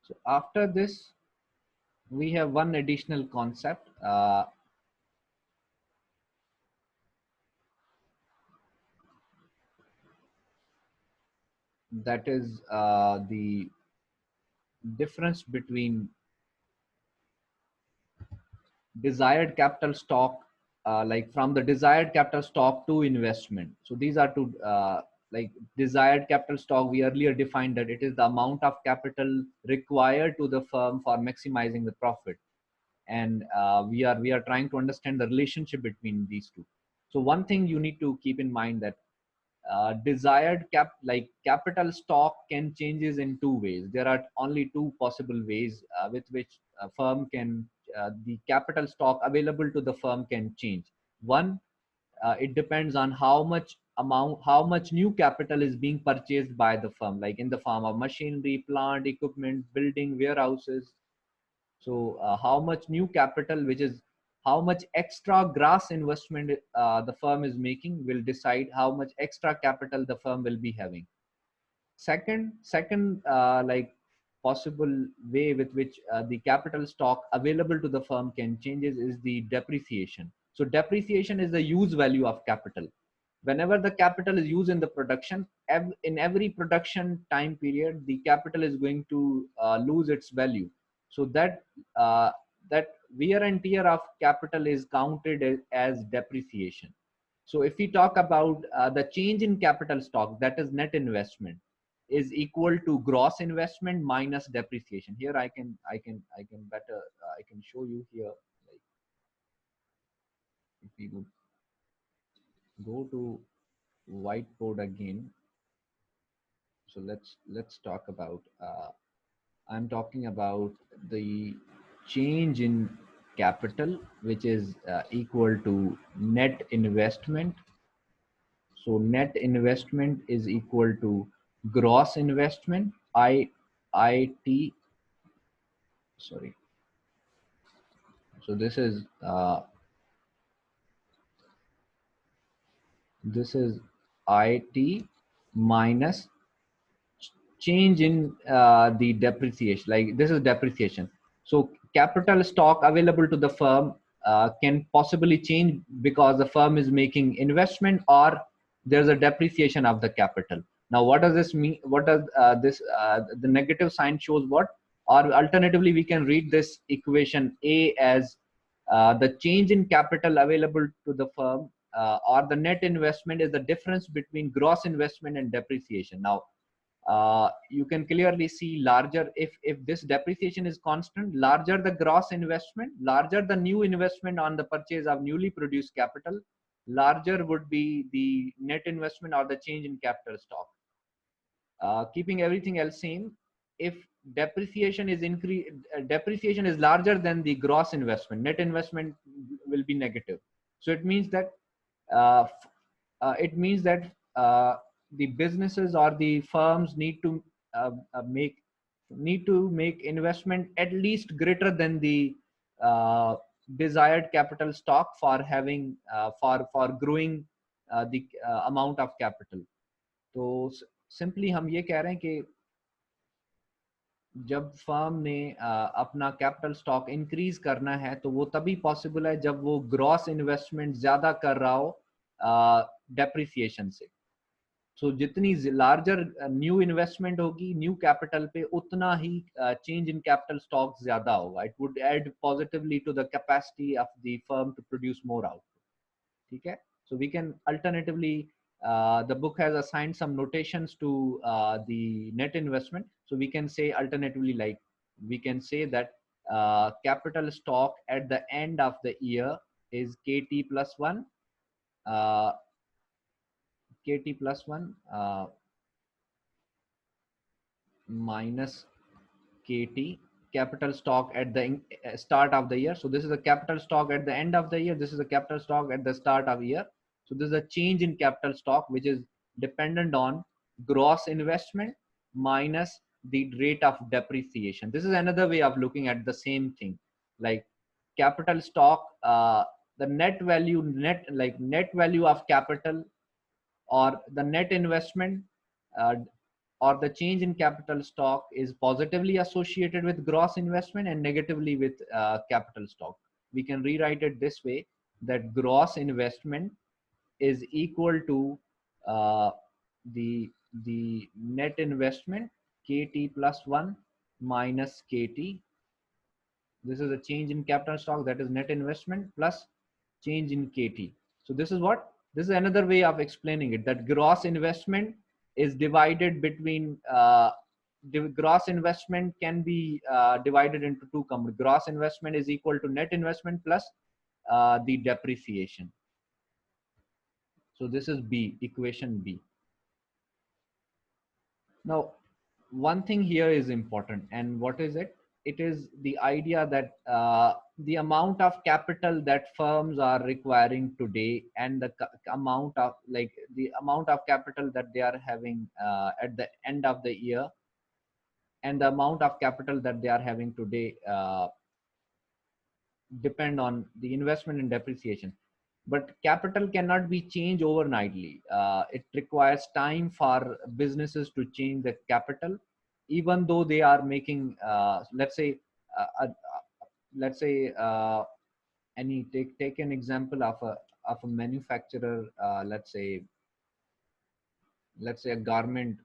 So after this, we have one additional concept, that is the difference between desired capital stock, like from the desired capital stock to investment. So these are two, like desired capital stock, we earlier defined that it is the amount of capital required to the firm for maximizing the profit. And we are trying to understand the relationship between these two. So one thing you need to keep in mind that desired capital stock can changes in two ways. There are only two possible ways with which a firm can the capital stock available to the firm can change. One, it depends on how much new capital is being purchased by the firm, like in the form of machinery, plant, equipment, building, warehouses. So how much new capital, which is how much extra gross investment the firm is making, will decide how much extra capital the firm will be having. Second, like possible way with which the capital stock available to the firm can changes is the depreciation. So depreciation is the use value of capital. Whenever the capital is used in the production, in every production time period, the capital is going to lose its value. So uh, that wear and tear of capital is counted as depreciation. So if we talk about the change in capital stock, that is net investment, is equal to gross investment minus depreciation. Here I can better I can show you here. Like if we would go to whiteboard again. So let's talk about. I'm talking about the change in capital, which is equal to net investment. So net investment is equal to gross investment. IT. Sorry. So this is IT minus change in the depreciation. Like this is depreciation. So capital stock available to the firm can possibly change because the firm is making investment or there's a depreciation of the capital. Now what does this mean? What does this the negative sign shows what? Or alternatively we can read this equation A as the change in capital available to the firm or the net investment is the difference between gross investment and depreciation. Now you can clearly see larger, if this depreciation is constant, larger the gross investment, larger the new investment on the purchase of newly produced capital, larger would be the net investment or the change in capital stock. Keeping everything else same, if depreciation is larger than the gross investment, net investment will be negative. So it means that uh, it means that the businesses or the firms uh, uh, make need to make investment at least greater than the uh, desired capital stock for having for growing the amount of capital. तो simply हम ये कह रहे हैं कि जब firm ने अपना कैपिटल स्टॉक इंक्रीज करना है तो वो तभी पॉसिबल है जब वो ग्रॉस इन्वेस्टमेंट ज्यादा कर रहा हो डेप्रिसिएशन से. सो जितनी लार्जर न्यू इन्वेस्टमेंट होगी न्यू कैपिटल पे उतना ही चेंज इन कैपिटल स्टॉक ज्यादा होगा. It would add positively to the capacity of the firm to produce more output. ठीक है. So we can alternatively the book has assigned some notations to the net investment. So we can say alternatively, like we can say that capital stock at the end of the year is KT plus 1, uh, KT plus 1 minus KT, capital stock at the start of the year. So this is a capital stock at the end of the year. This is a capital stock at the start of year. So this is a change in capital stock which is dependent on gross investment minus the rate of depreciation. This is another way of looking at the same thing. Like capital stock, the net value, net value of capital or the net investment uh, or the change in capital stock is positively associated with gross investment and negatively with capital stock. We can rewrite it this way, that gross investment is equal to uh, the net investment KT plus 1 minus KT. This is a change in capital stock, that is net investment plus change in KT. So this is what, this is another way of explaining it, that gross investment is divided between the gross investment can be divided into two components. Gross investment is equal to net investment plus the depreciation. So this is B, equation B. Now, one thing here is important, and what is it? It is the idea that the amount of capital that firms are requiring today and the amount of the amount of capital that they are having at the end of the year and the amount of capital that they are having today depend on the investment and depreciation. But capital cannot be changed overnightly. It requires time for businesses to change the capital, even though they are making, uh, uh, let's say, any take an example of a manufacturer. Let's say a garment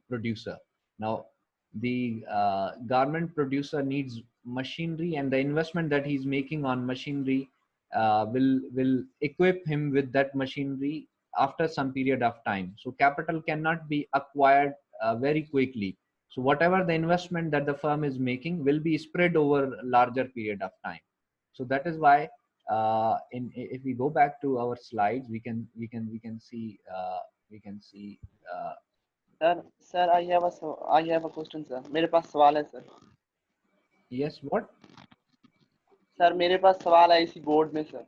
producer. Now the garment producer needs machinery, and the investment that he's making on machinery will equip him with that machinery after some period of time. So capital cannot be acquired very quickly. So whatever the investment that the firm is making will be spread over a larger period of time. So that is why if we go back to our slides, we can see sir I have a question sir, मेरे पास सवाल है sir. Yes, what? Sir मेरे पास सवाल है इसी board में sir.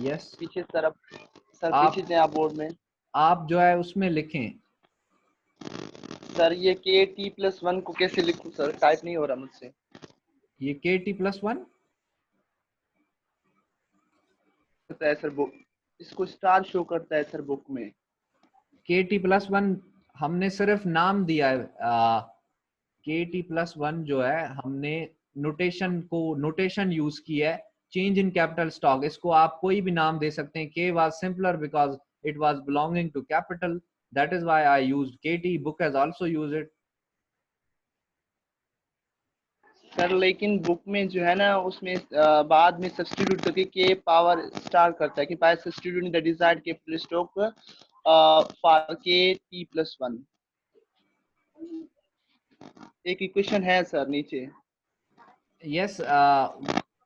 Yes. पीछे sir, sir पीछे आप दें आप बोर्ड में। आप जो है उसमें लिखें। सर ये KT+1 को कैसे लिखूं सर, टाइप नहीं हो रहा मुझसे। ये KT+1 करता है सर बुक, इसको स्टार शो करता है सर बुक में। KT+1 हमने सिर्फ नाम दिया है। KT+1 जो है हमने नोटेशन यूज की है। चेंज इन कैपिटल स्टॉक, इसको आप कोई भी नाम दे सकते हैं। K was simpler because it was belonging to capital. That is why I used KT. Book has also used it. Sir लेकिन बुक में जो है ना उसमें बाद में सब्स्टिट्यूट करके के पावर स्टार करता है कि bye substituting the desired capital stock for KT+1। एक इक्वेशन है सर नीचे। Yes,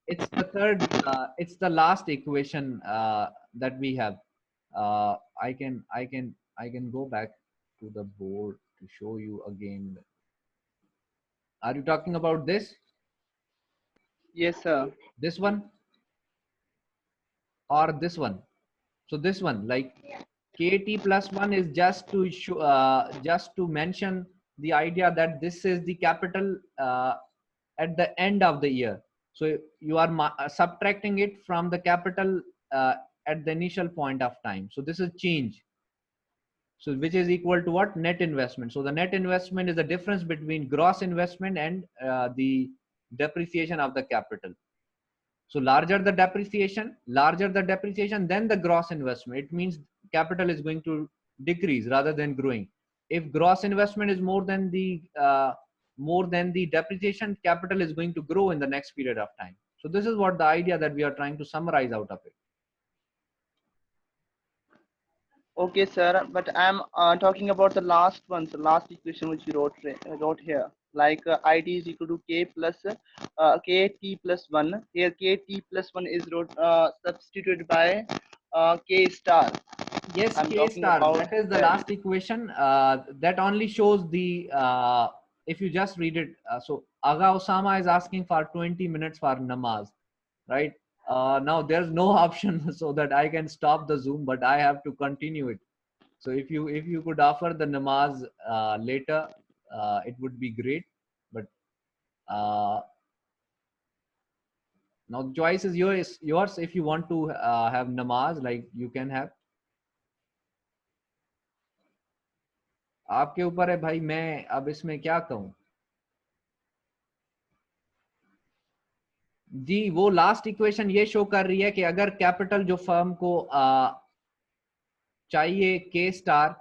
it's the third. It's the last equation that we have. I can go back to the board to show you again. Are you talking about this? Yes sir. This one or this one? So this one, like KT+1 is just to show, just to mention the idea that this is the capital at the end of the year. So you are subtracting it from the capital at the initial point of time. So this is change. So which is equal to what? Net investment. So the net investment is the difference between gross investment and the depreciation of the capital. So larger the depreciation, then the gross investment. It means capital is going to decrease rather than growing. If gross investment is more than the depreciation, capital is going to grow in the next period of time. So this is what the idea that we are trying to summarize out of it. Okay sir, but I'm talking about the last one, the last equation which you wrote here, like IT is equal to KT+1. Here KT+1 is substituted by K star. Yes, I'm K talking star. about That is the that. last equation. That only shows the, if you just read it. So Aga Osama is asking for 20 minutes for namaz, right? Now there's no option so that I can stop the Zoom, but I have to continue it. So if you could offer the namaz later, it would be great. But now the choice is yours. If you want to have namaz, like you can have. आपके ऊपर है भाई, मैं अब इसमें क्या कहूं। जी, वो लास्ट इक्वेशन ये शो कर रही है कि अगर कैपिटल जो फर्म को चाहिए के स्टार,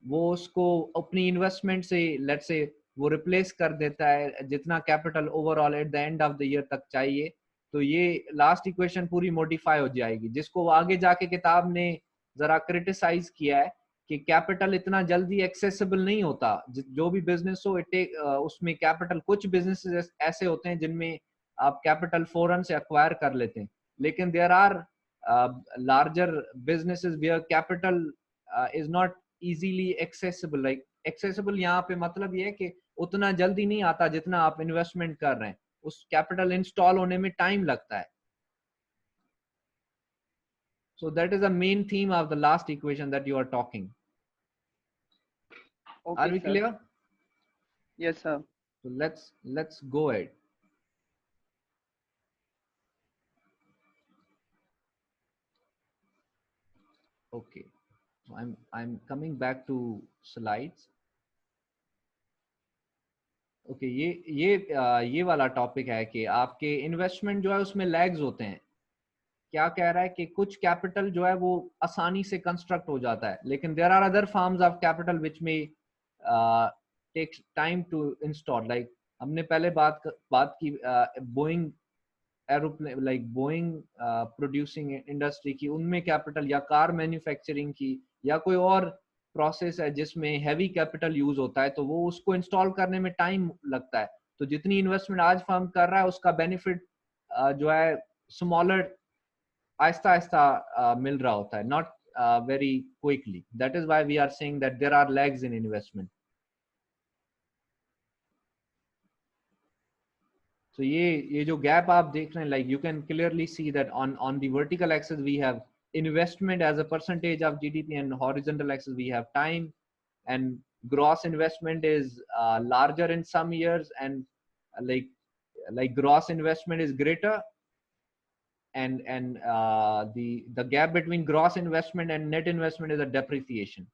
वो उसको अपनी इन्वेस्टमेंट से लेट्स से वो रिप्लेस कर देता है जितना capital overall at the end of the year तक चाहिए, तो ये लास्ट इक्वेशन पूरी मॉडिफाई हो जाएगी, जिसको आगे जाके किताब ने जरा क्रिटिसाइज किया है कि कैपिटल इतना जल्दी एक्सेसिबल नहीं होता। जो भी बिजनेस हो उसमें कैपिटल, कुछ बिजनेसेस ऐसे होते हैं जिनमें आप कैपिटल फौरन से एक्वायर कर लेते हैं, लेकिन there are larger businesses where capital is not easily accessible. Like accessible यहाँ पे मतलब ये है कि उतना जल्दी नहीं आता जितना आप इन्वेस्टमेंट कर रहे हैं, उस कैपिटल इंस्टॉल होने में टाइम लगता है. So that is the main theme of the last equation that you are talking. Okay, are we sir. clear? Yes sir. So let's go ahead. Okay, so I'm coming back to slides. Okay, ये वाला topic है कि आपके investment जो है उसमें lags होते हैं. क्या कह रहा है कि कुछ कैपिटल जो है वो आसानी से कंस्ट्रक्ट हो जाता है, लेकिन there are other forms of capital which में takes time to install. Like हमने पहले बात की Boeing aeroplane, like Boeing producing industry की, उनमें कैपिटल, या कार मैन्युफैक्चरिंग की, या कोई और प्रोसेस है जिसमें हैवी कैपिटल यूज होता है, तो वो उसको इंस्टॉल करने में टाइम लगता है. तो जितनी इन्वेस्टमेंट आज फर्म कर रहा है उसका बेनिफिट जो है स्मॉलर, आहिस्ता आहिस्ता मिल रहा होता है. Not very quickly. That is why we are saying that there are lags in investment. So ये जो gap आप देख रहे हैं, like you can clearly see that on the vertical axis we have investment as a percentage of GDP, and horizontal axis we have time, and gross investment is larger in some years, and like gross investment is greater, and the gap between gross investment and net investment is a depreciation.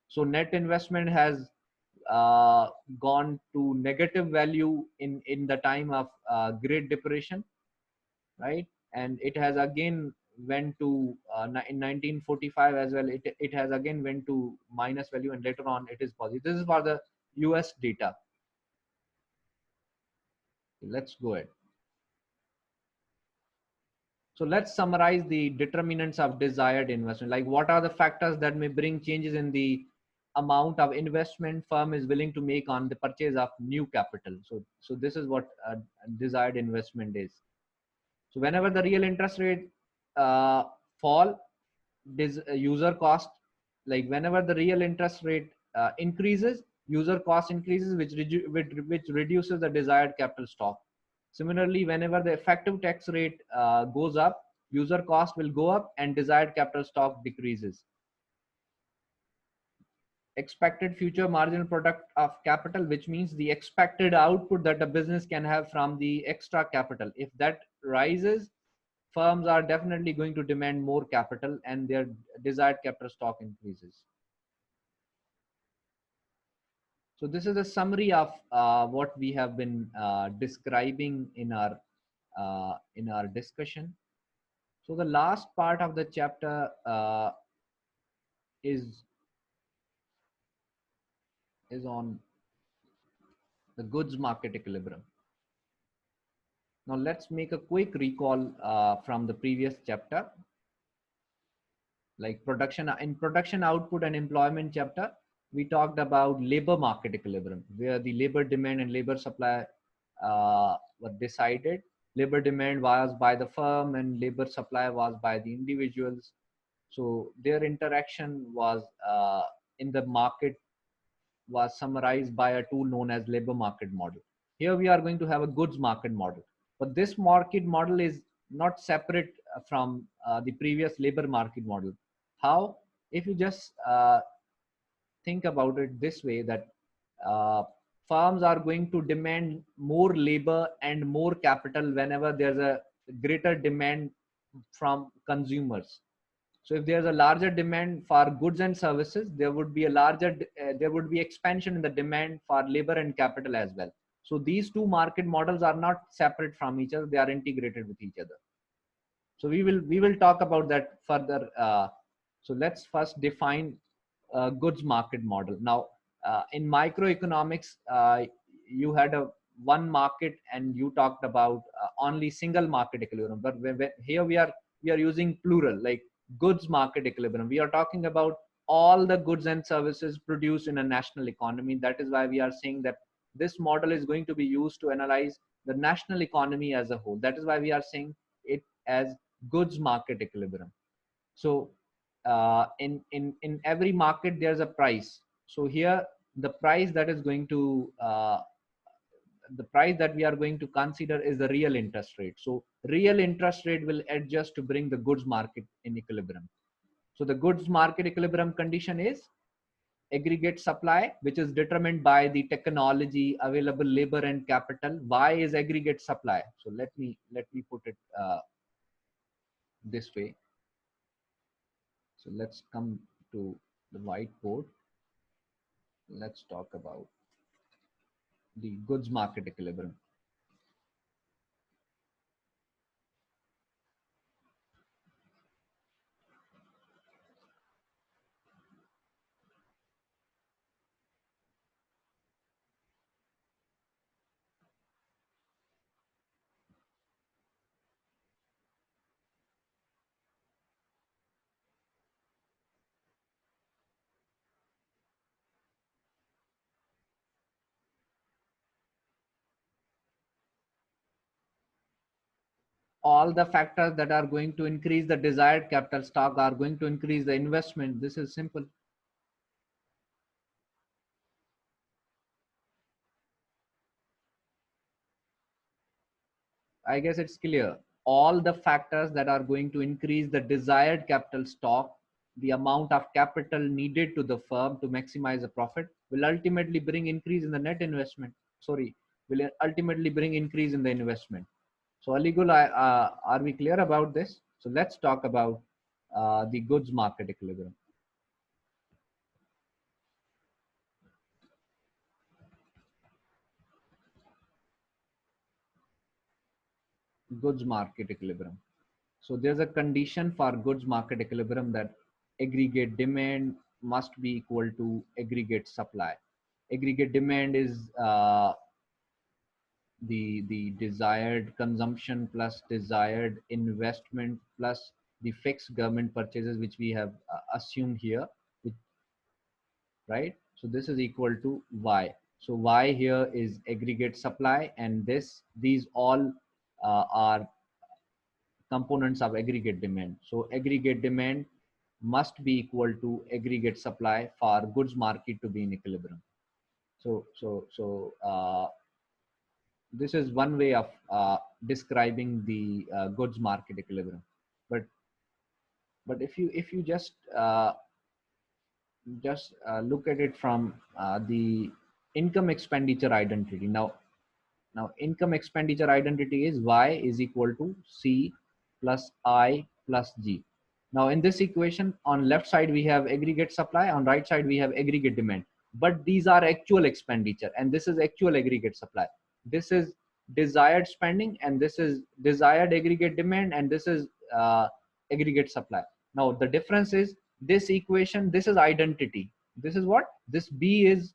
So net investment has gone to negative value in the time of Great Depression, right? And it has again went to in 1945 as well. It has again went to minus value, and later on it is positive. This is for the US data. Let's go ahead. So let's summarize the determinants of desired investment. Like, what are the factors that may bring changes in the amount of investment firm is willing to make on the purchase of new capital? So this is what desired investment is. So whenever the real interest rate fall, this user cost, like whenever the real interest rate increases, user cost increases, which reduces the desired capital stock. Similarly, whenever the effective tax rate goes up, user cost will go up and desired capital stock decreases. Expected future marginal product of capital, which means the expected output that a business can have from the extra capital. If that rises, firms are definitely going to demand more capital, and their desired capital stock increases. So this is a summary of what we have been describing in our discussion. So the last part of the chapter is on the goods market equilibrium. Now let's make a quick recall from the previous chapter. Like production output and employment chapter, we talked about labor market equilibrium, where the labor demand and labor supply were decided. Labor demand was by the firm and labor supply was by the individuals. So their interaction was in the market was summarized by a tool known as labor market model. Here we are going to have a goods market model, but this market model is not separate from the previous labor market model. How? If you just think about it this way, that firms are going to demand more labor and more capital whenever there's a greater demand from consumers. So if there's a larger demand for goods and services, there would be expansion in the demand for labor and capital as well. So these two market models are not separate from each other; they are integrated with each other. So we will talk about that further. So let's first define goods market model. Now, in microeconomics, you had a one market, and you talked about only single market equilibrium. But here we are using plural, like goods market equilibrium. We are talking about all the goods and services produced in a national economy. That is why we are saying that this model is going to be used to analyze the national economy as a whole. That is why we are saying it as goods market equilibrium. So in every market there's a price. So here the price that is going to the price that we are going to consider is the real interest rate. So real interest rate will adjust to bring the goods market in equilibrium. So the goods market equilibrium condition is aggregate supply, which is determined by the technology, available labor and capital. Why is aggregate supply? So let me put it this way. So let's come to the whiteboard. Let's talk about the goods market equilibrium. all the factors that are going to increase the desired capital stock are going to increase the investment. This is simple. I guess it's clear. All the factors that are going to increase the desired capital stock, the amount of capital needed to the firm to maximize the profit, will ultimately bring increase in the net investment. Sorry, will ultimately bring increase in the investment. So Aligul, are we clear about this? So let's talk about the goods market equilibrium. Goods market equilibrium. So there's a condition for goods market equilibrium that aggregate demand must be equal to aggregate supply. Aggregate demand is the desired consumption plus desired investment plus the fixed government purchases, which we have assumed here, right? So this is equal to Y. So Y here is aggregate supply, and these all are components of aggregate demand. So aggregate demand must be equal to aggregate supply for goods market to be in equilibrium. So this is one way of describing the goods market equilibrium. But if you just look at it from the income expenditure identity. Now income expenditure identity is Y is equal to C plus I plus G. Now in this equation, on left side we have aggregate supply, on right side we have aggregate demand. But these are actual expenditure, and this is actual aggregate supply. This is desired spending, and this is desired aggregate demand, and this is aggregate supply. Now the difference is this equation, this is identity. This is what? This B is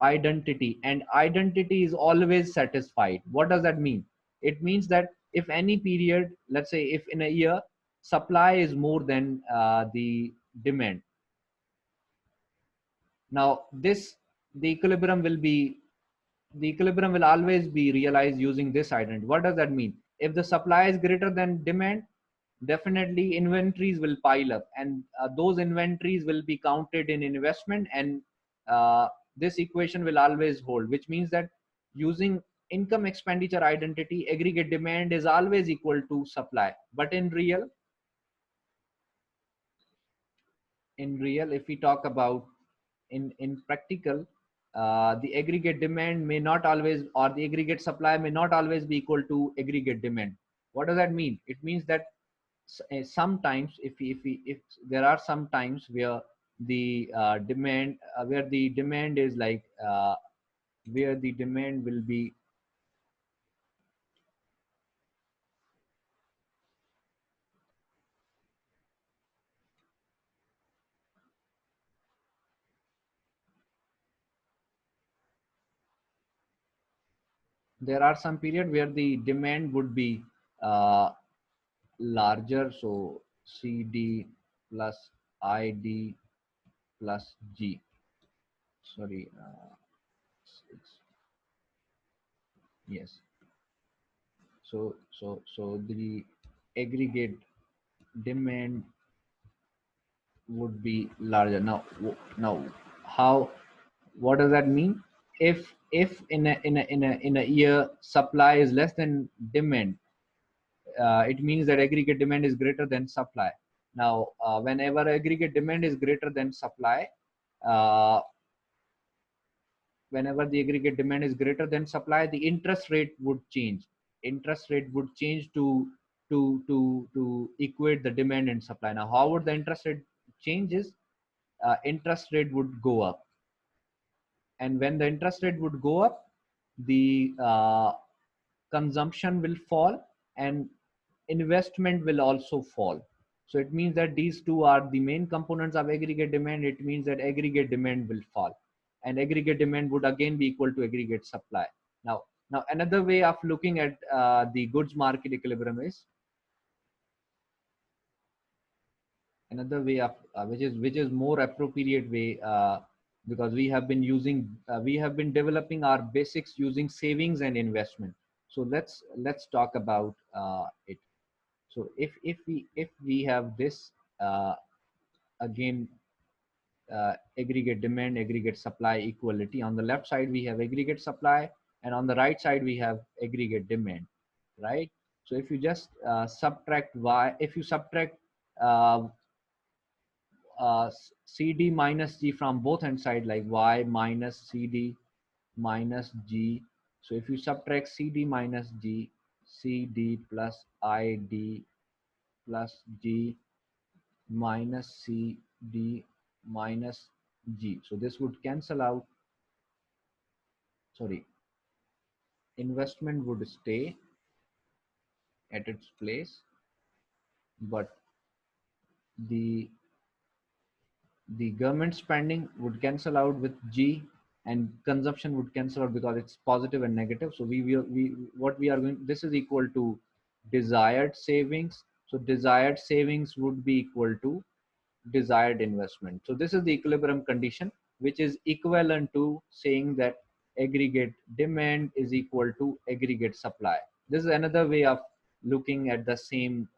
identity, and identity is always satisfied. What does that mean? It means that if any period, let's say if in a year supply is more than the demand, now the equilibrium will always be realized using this identity. What does that mean? If the supply is greater than demand, definitely inventories will pile up, and those inventories will be counted in investment, and this equation will always hold, which means that using income expenditure identity, aggregate demand is always equal to supply. But in real, if we talk about in practical, the aggregate demand may not always, or the aggregate supply may not always be equal to aggregate demand. What does that mean? It means that sometimes if there are some times where the demand is like where the demand will be, there are some period where the demand would be uh, larger. So CD plus ID plus G. Sorry, yes. So the aggregate demand would be larger. Now how, what does that mean? If in a year supply is less than demand, it means that aggregate demand is greater than supply. Now whenever aggregate demand is greater than supply, uh, whenever the aggregate demand is greater than supply, the interest rate would change. Interest rate would change to equate the demand and supply. Now how would the interest rate changes? Interest rate would go up, and when the interest rate would go up, the consumption will fall, and investment will also fall. So it means that these two are the main components of aggregate demand. It means that aggregate demand will fall, and aggregate demand would again be equal to aggregate supply. Now another way of looking at the goods market equilibrium is another way of which is more appropriate way, because we have been developing our basics using savings and investment. So let's talk about it. So if we have this again aggregate demand, aggregate supply equality. On the left side we have aggregate supply, and on the right side we have aggregate demand, right? So if you just subtract y, if you subtract uh, CD minus G from both hand side, like Y minus CD minus G. So if you subtract CD minus G, CD plus ID plus G minus CD minus G. So this would cancel out, sorry, investment would stay at its place, but the the government spending would cancel out with G, and consumption would cancel out because it's positive and negative. So we what we are going, this is equal to desired savings. So desired savings would be equal to desired investment. So this is the equilibrium condition, which is equivalent to saying that aggregate demand is equal to aggregate supply. This is another way of looking at the same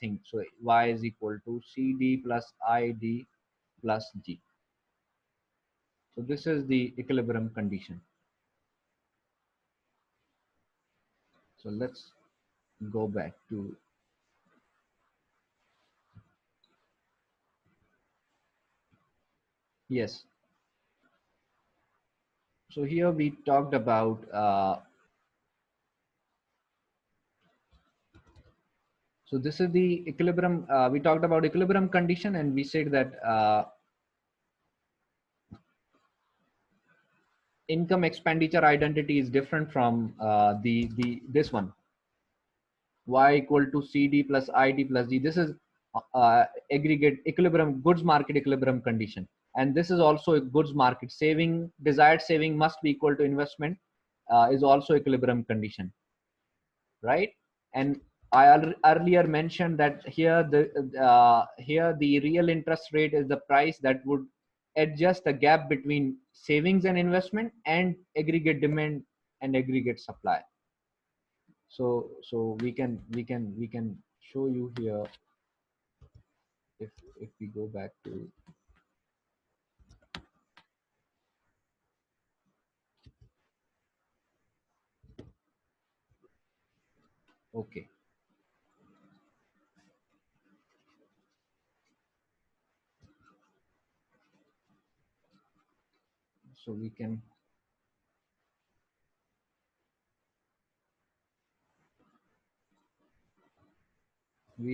thing. So Y is equal to CD plus ID plus G. So this is the equilibrium condition. So let's go back to, yes. So here we talked about, so this is the equilibrium, we talked about equilibrium condition, and we said that income expenditure identity is different from this one, Y equal to CD plus ID plus G. This is aggregate equilibrium, goods market equilibrium condition. And this is also a goods market saving, desired saving must be equal to investment, is also equilibrium condition, right? And I earlier mentioned that here the real interest rate is the price that would adjust the gap between savings and investment and aggregate demand and aggregate supply. So we can show you here, if we go back to, okay, so we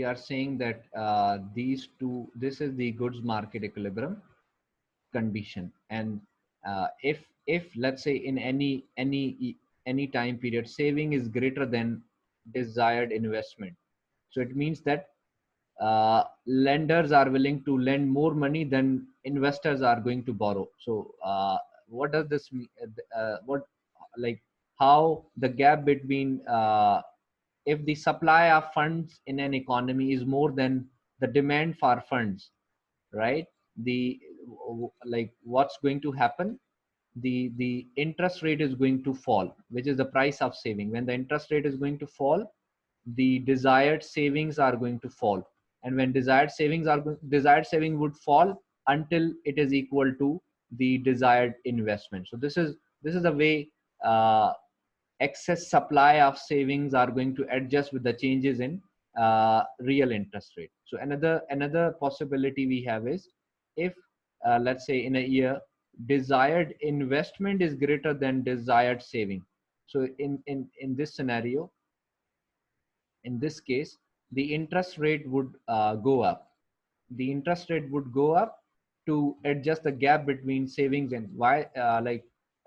are saying that these two, this is the goods market equilibrium condition. And if let's say in any time period saving is greater than desired investment, so it means that lenders are willing to lend more money than investors are going to borrow. So what does this mean? What, like, how the gap between if the supply of funds in an economy is more than the demand for funds, right? The, like, what's going to happen, the interest rate is going to fall, which is the price of saving. When the interest rate is going to fall, the desired savings are going to fall. And when desired saving would fall until it is equal to the desired investment. So this is the way excess supply of savings are going to adjust with the changes in real interest rate. So another possibility we have is, if let's say in a year desired investment is greater than desired saving. So in this scenario, in this case, the interest rate would go up. The interest rate would go up to adjust the gap between savings and why,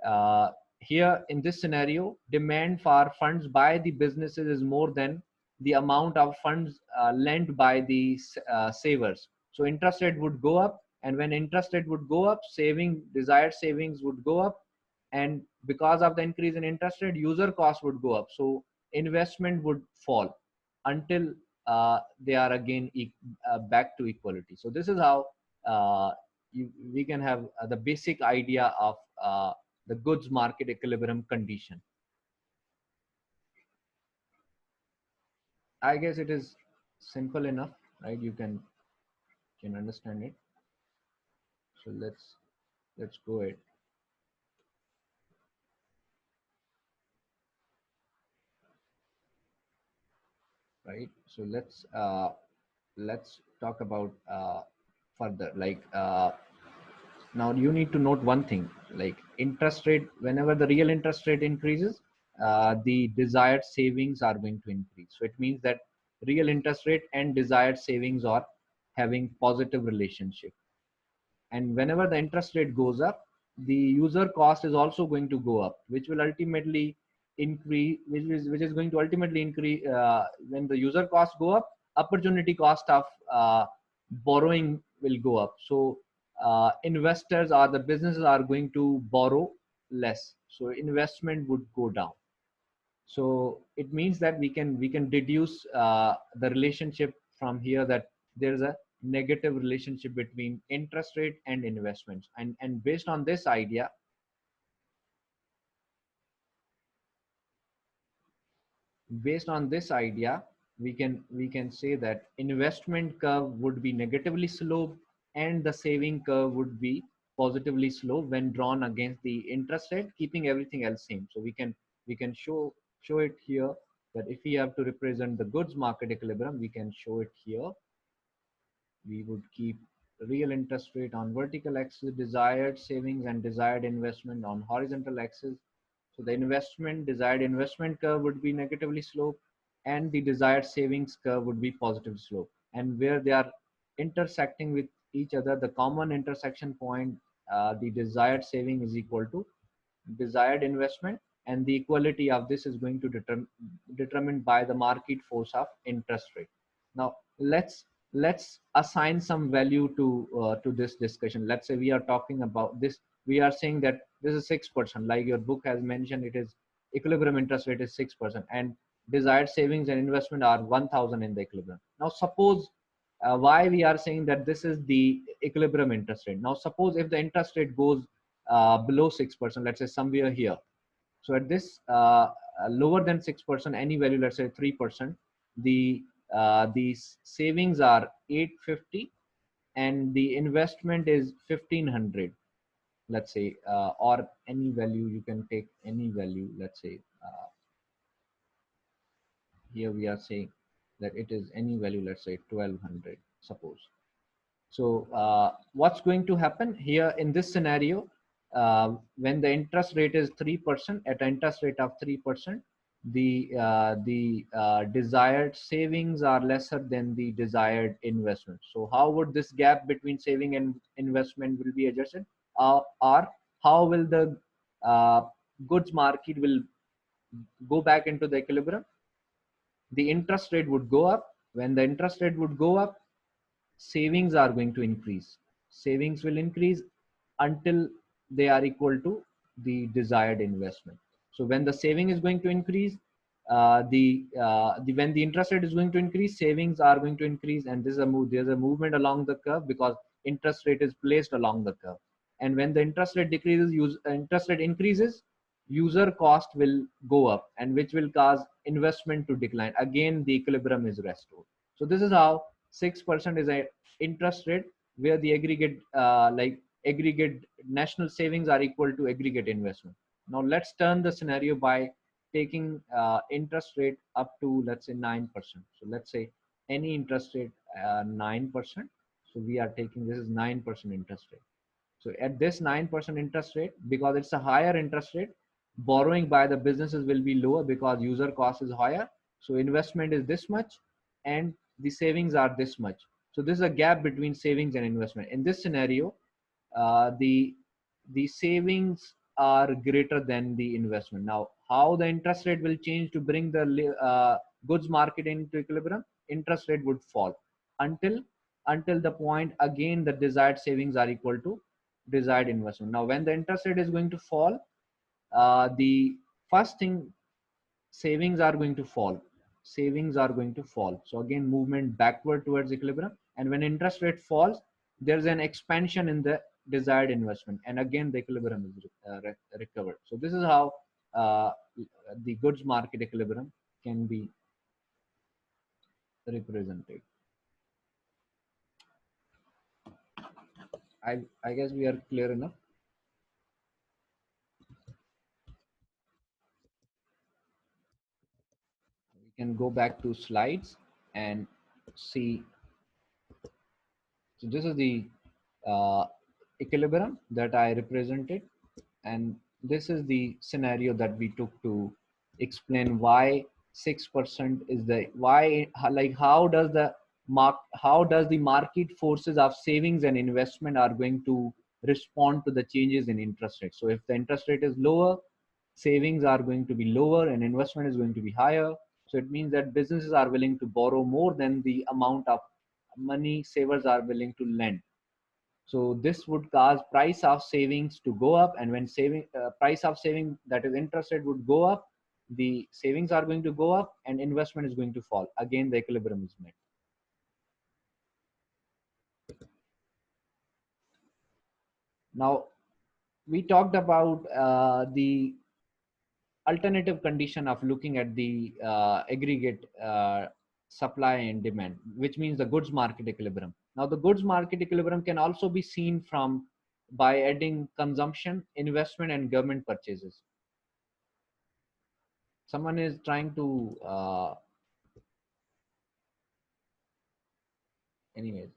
uh, here in this scenario, demand for funds by the businesses is more than the amount of funds lent by the savers. So interest rate would go up, and when interest rate would go up, desired savings would go up, and because of the increase in interest rate, user cost would go up. So investment would fall until they are again back to equality. So this is how we can have the basic idea of the goods market equilibrium condition. I guess it is simple enough, right? You can understand it. So let's go ahead. Right. So let's talk about further. Like now you need to note one thing. Like interest rate, whenever the real interest rate increases, the desired savings are going to increase. So it means that real interest rate and desired savings are having positive relationship. And whenever the interest rate goes up, the user cost is also going to go up, which will ultimately increase, which is going to ultimately increase. When the user costs go up, opportunity cost of borrowing will go up. So investors or the businesses are going to borrow less, so investment would go down. So it means that we can deduce the relationship from here, that there is a negative relationship between interest rate and investments. And based on this idea, we can say that investment curve would be negatively sloped and the saving curve would be positively sloped when drawn against the interest rate, keeping everything else same. So we can show it here, that if we have to represent the goods market equilibrium, we can show it here. We would keep real interest rate on vertical axis, desired savings and desired investment on horizontal axis. So the desired investment curve would be negatively sloped and the desired savings curve would be positive slope. And where they are intersecting with each other, the common intersection point, the desired saving is equal to desired investment, and the equality of this is going to determined by the market force of interest rate. Now let's assign some value to this discussion. Let's say we are talking about this, we are saying that this is 6%, like your book has mentioned, it is equilibrium interest rate is 6%, and desired savings and investment are 1000 in the equilibrium. Now suppose why we are saying that this is the equilibrium interest rate. Now suppose if the interest rate goes below 6%, let's say somewhere here. So at this lower than 6%, any value, let's say 3%, the savings are 850 and the investment is 1500, let's say, or any value, you can take any value. Let's say here we are saying that it is any value, let's say 1200, suppose. So what's going to happen here in this scenario, when the interest rate is 3%, at an interest rate of 3%, the desired savings are lesser than the desired investment. So how would this gap between saving and investment will be adjusted, or how will the uh, goods market will go back into the equilibrium? The interest rate would go up. When the interest rate would go up, savings are going to increase. Savings will increase until they are equal to the desired investment. So when the saving is going to increase, when the interest rate is going to increase, savings are going to increase, and there's a movement along the curve because interest rate is placed along the curve. And when the interest rate decreases, interest rate increases, user cost will go up, and which will cause investment to decline. Again, the equilibrium is restored. So this is how 6% is a interest rate where the aggregate national savings are equal to aggregate investment. Now let's turn the scenario by taking interest rate up to, let's say, 9%. So let's say any interest rate 9%. So we are taking, this is 9% interest rate. So at this 9% interest rate, because it's a higher interest rate, borrowing by the businesses will be lower because user cost is higher. So investment is this much and the savings are this much. So this is a gap between savings and investment. In this scenario, the savings are greater than the investment. Now, how the interest rate will change to bring the goods market into equilibrium? Interest rate would fall until the point again the desired savings are equal to desired investment. Now, when the interest rate is going to fall, the first thing, savings are going to fall. Savings are going to fall. So again, movement backward towards equilibrium. And when interest rate falls, there's an expansion in the desired investment, and again the equilibrium is recovered. So this is how uh, the goods market equilibrium can be represented. I guess we are clear enough. We can go back to slides and see. So this is the uh, equilibrium that I represented, and this is the scenario that we took to explain why 6% is the why, like how does the market forces of savings and investment are going to respond to the changes in interest rate. So if the interest rate is lower, savings are going to be lower and investment is going to be higher. So it means that businesses are willing to borrow more than the amount of money savers are willing to lend. So this would cause price of savings to go up, and when price of saving, that is interest rate, would go up, the savings are going to go up and investment is going to fall. Again, the equilibrium is met. Now we talked about the alternative condition of looking at the aggregate supply and demand, which means the goods market equilibrium. Now the goods market equilibrium can also be seen from by adding consumption, investment, and government purchases. Someone is trying to anyways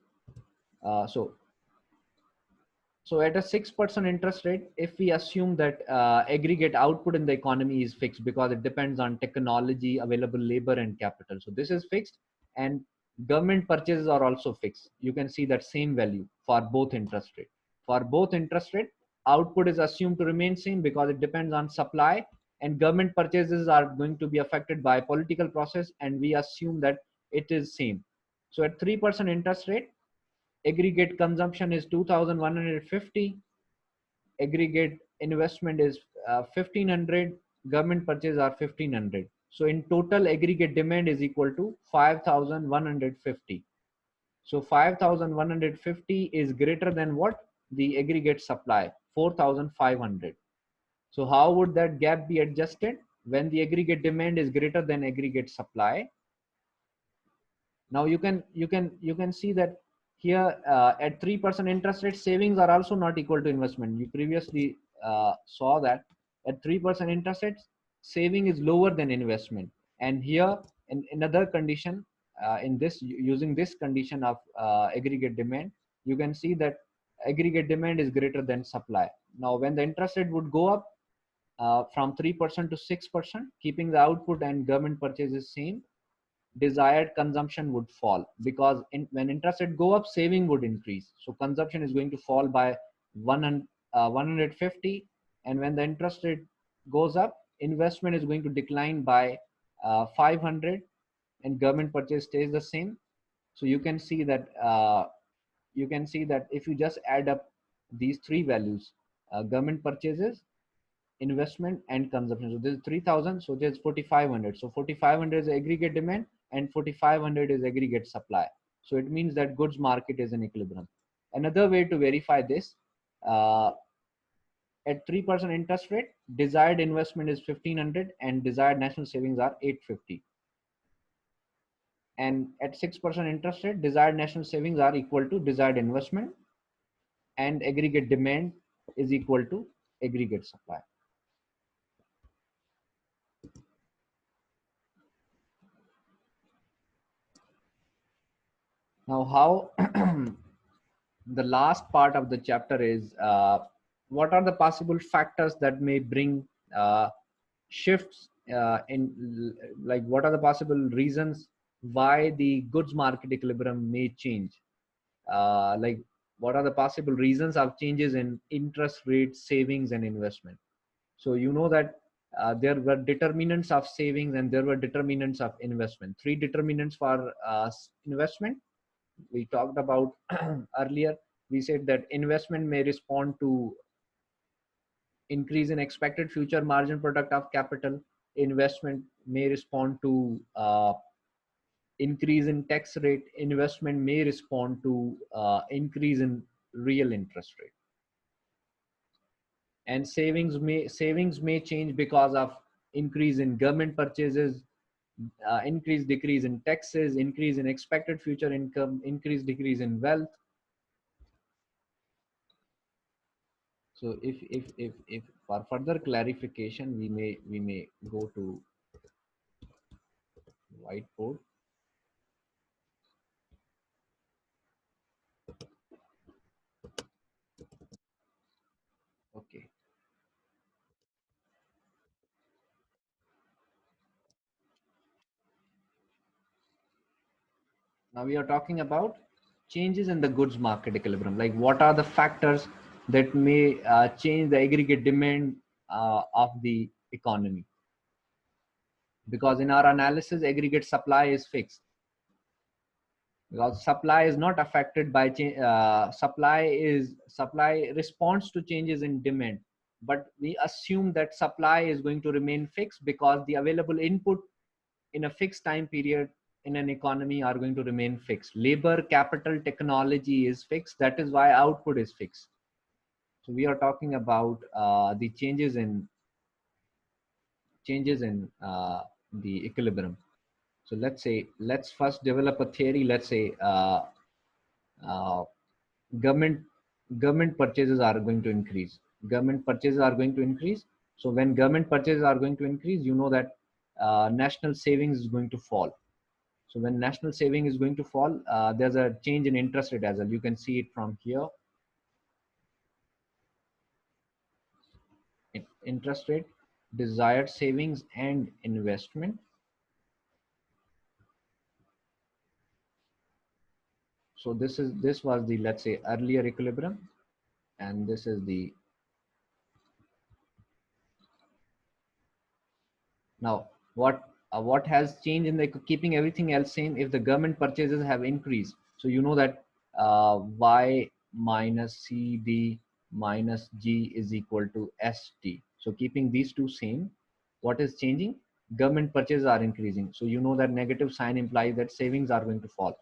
so at a 6% interest rate, if we assume that aggregate output in the economy is fixed because it depends on technology, available labor, and capital. So this is fixed, and government purchases are also fixed. You can see that same value for both interest rate. For both interest rate, output is assumed to remain same because it depends on supply, and government purchases are going to be affected by political process, and we assume that it is same. So at 3% interest rate, aggregate consumption is 2150, aggregate investment is 1500, government purchase are 1500. So in total, aggregate demand is equal to 5150. So 5150 is greater than what? The aggregate supply, 4500. So how would that gap be adjusted? When the aggregate demand is greater than aggregate supply, now you can see that here at 3% interest rate, savings are also not equal to investment. You previously saw that at 3% interest rate, saving is lower than investment. And here in another condition, in this using this condition of aggregate demand, you can see that aggregate demand is greater than supply. Now when the interest rate would go up from 3% to 6%, keeping the output and government purchases same, desired consumption would fall, because when interest rate go up, saving would increase. So consumption is going to fall by 150, and when the interest rate goes up, investment is going to decline by 500, and government purchase stays the same. So you can see that if you just add up these three values, government purchases, investment, and consumption. So this is 3000, so there's 4500. So 4500 is aggregate demand and 4500 is aggregate supply. So it means that goods market is in equilibrium. Another way to verify this, uh, at 3% interest rate, desired investment is 1500 and desired national savings are 850. And at 6% interest rate, desired national savings are equal to desired investment, and aggregate demand is equal to aggregate supply. Now, how the last part of the chapter is what are the possible factors that may bring shifts like what are the possible reasons why the goods market equilibrium may change, like what are the possible reasons of changes in interest rates, savings, and investment. So you know that there were determinants of savings and there were determinants of investment. Three determinants for investment we talked about earlier. We said that investment may respond to increase in expected future margin product of capital. Investment may respond to increase in tax rate. Investment may respond to increase in real interest rate. And savings may change because of increase in government purchases, increase, decrease in taxes, increase in expected future income, increase, decrease in wealth. So if for further clarification, we may go to whiteboard. Okay. Now we are talking about changes in the goods market equilibrium. Like what are the factors that may change the aggregate demand of the economy? Because in our analysis, aggregate supply is fixed. Because supply is not affected by supply responds to changes in demand, but we assume that supply is going to remain fixed because the available input in a fixed time period in an economy are going to remain fixed. Labor, capital, technology is fixed. That is why output is fixed. So we are talking about the changes in the equilibrium. So let's first develop a theory. Let's say uh, government government purchases are going to increase. Government purchases are going to increase. So when government purchases are going to increase, you know that national savings is going to fall. So when national saving is going to fall, there's a change in interest rate as well. You can see it from here. Interest rate, desired savings and investment. So this was the, let's say, earlier equilibrium, and this is the now what has changed in the keeping everything else same. If the government purchases have increased, so you know that y minus cd minus g is equal to st. So keeping these two same, what is changing? Government purchases are increasing, so you know that negative sign implies that savings are going to fall.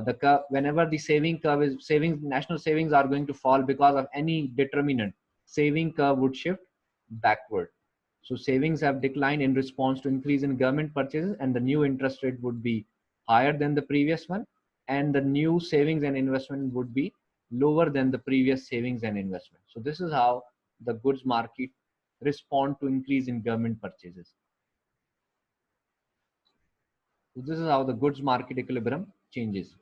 The curve, whenever the saving curve is savings, national savings are going to fall because of any determinant, saving curve would shift backward. So savings have declined in response to increase in government purchases, and the new interest rate would be higher than the previous one, and the new savings and investment would be lower than the previous savings and investment. So this is how the goods market respond to increase in government purchases. So this is how the goods market equilibrium changes.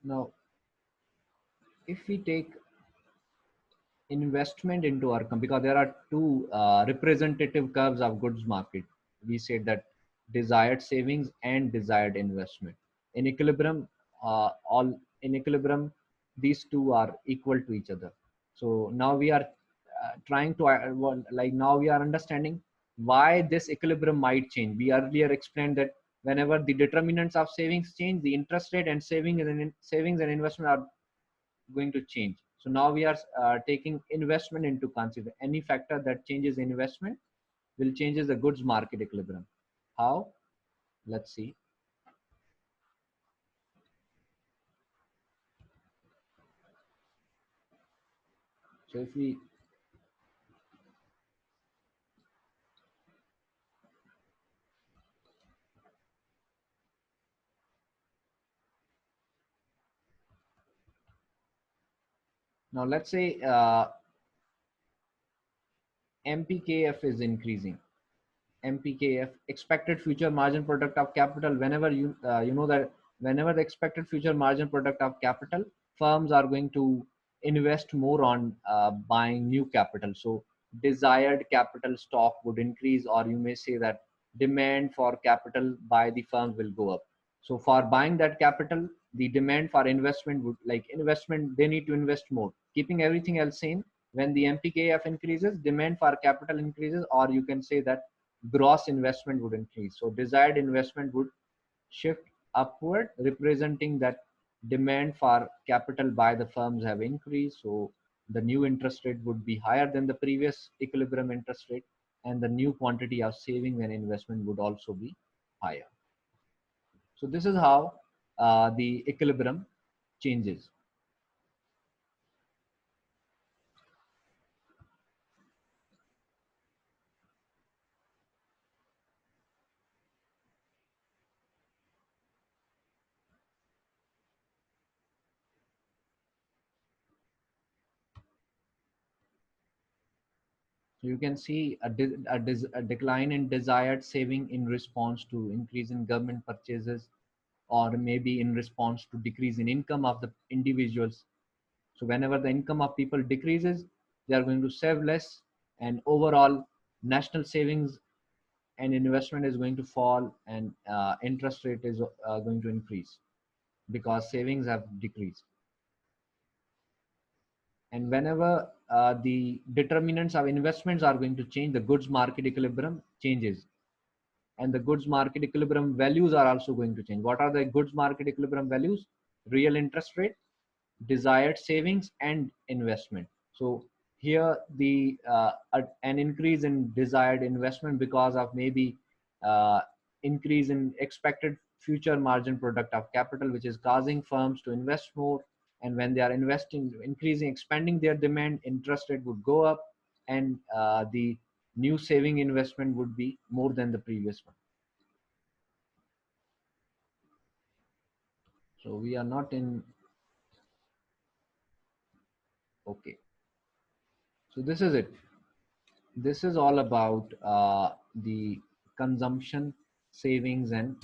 Now, if we take investment into our company, because there are two representative curves of goods market, we said that desired savings and desired investment. In equilibrium, all in equilibrium, these two are equal to each other. So now we are trying to like now we are understanding why this equilibrium might change. We earlier explained that whenever the determinants of savings change, the interest rate and savings and investment are going to change. So now we are taking investment into consider. Any factor that changes investment will changes the goods market equilibrium. How? Let's see. So if we now let's say MPKF is increasing. MPKF, expected future margin product of capital. Whenever you know that whenever the expected future margin product of capital, firms are going to invest more on buying new capital. So desired capital stock would increase, or you may say that demand for capital by the firms will go up. So for buying that capital, the demand for investment would, like investment, they need to invest more. Keeping everything else same, when the MPKF increases, demand for capital increases, or you can say that gross investment would increase. So desired investment would shift upward, representing that demand for capital by the firms have increased. So the new interest rate would be higher than the previous equilibrium interest rate, and the new quantity of saving and investment would also be higher. So this is how the equilibrium changes. So you can see a decline in desired saving in response to increase in government purchases, or maybe in response to decrease in income of the individuals. So whenever the income of people decreases, they are going to save less, and overall national savings and investment is going to fall, and interest rate is going to increase because savings have decreased. And whenever the determinants of investments are going to change, the goods market equilibrium changes, and the goods market equilibrium values are also going to change. What are the goods market equilibrium values? Real interest rate, desired savings, and investment. So here an increase in desired investment because of maybe uh, increase in expected future margin product of capital, which is causing firms to invest more. And when they are investing, increasing, expanding their demand, interest rate would go up, and the new saving investment would be more than the previous one. So we are not in. Okay. So this is it. This is all about the consumption, savings, and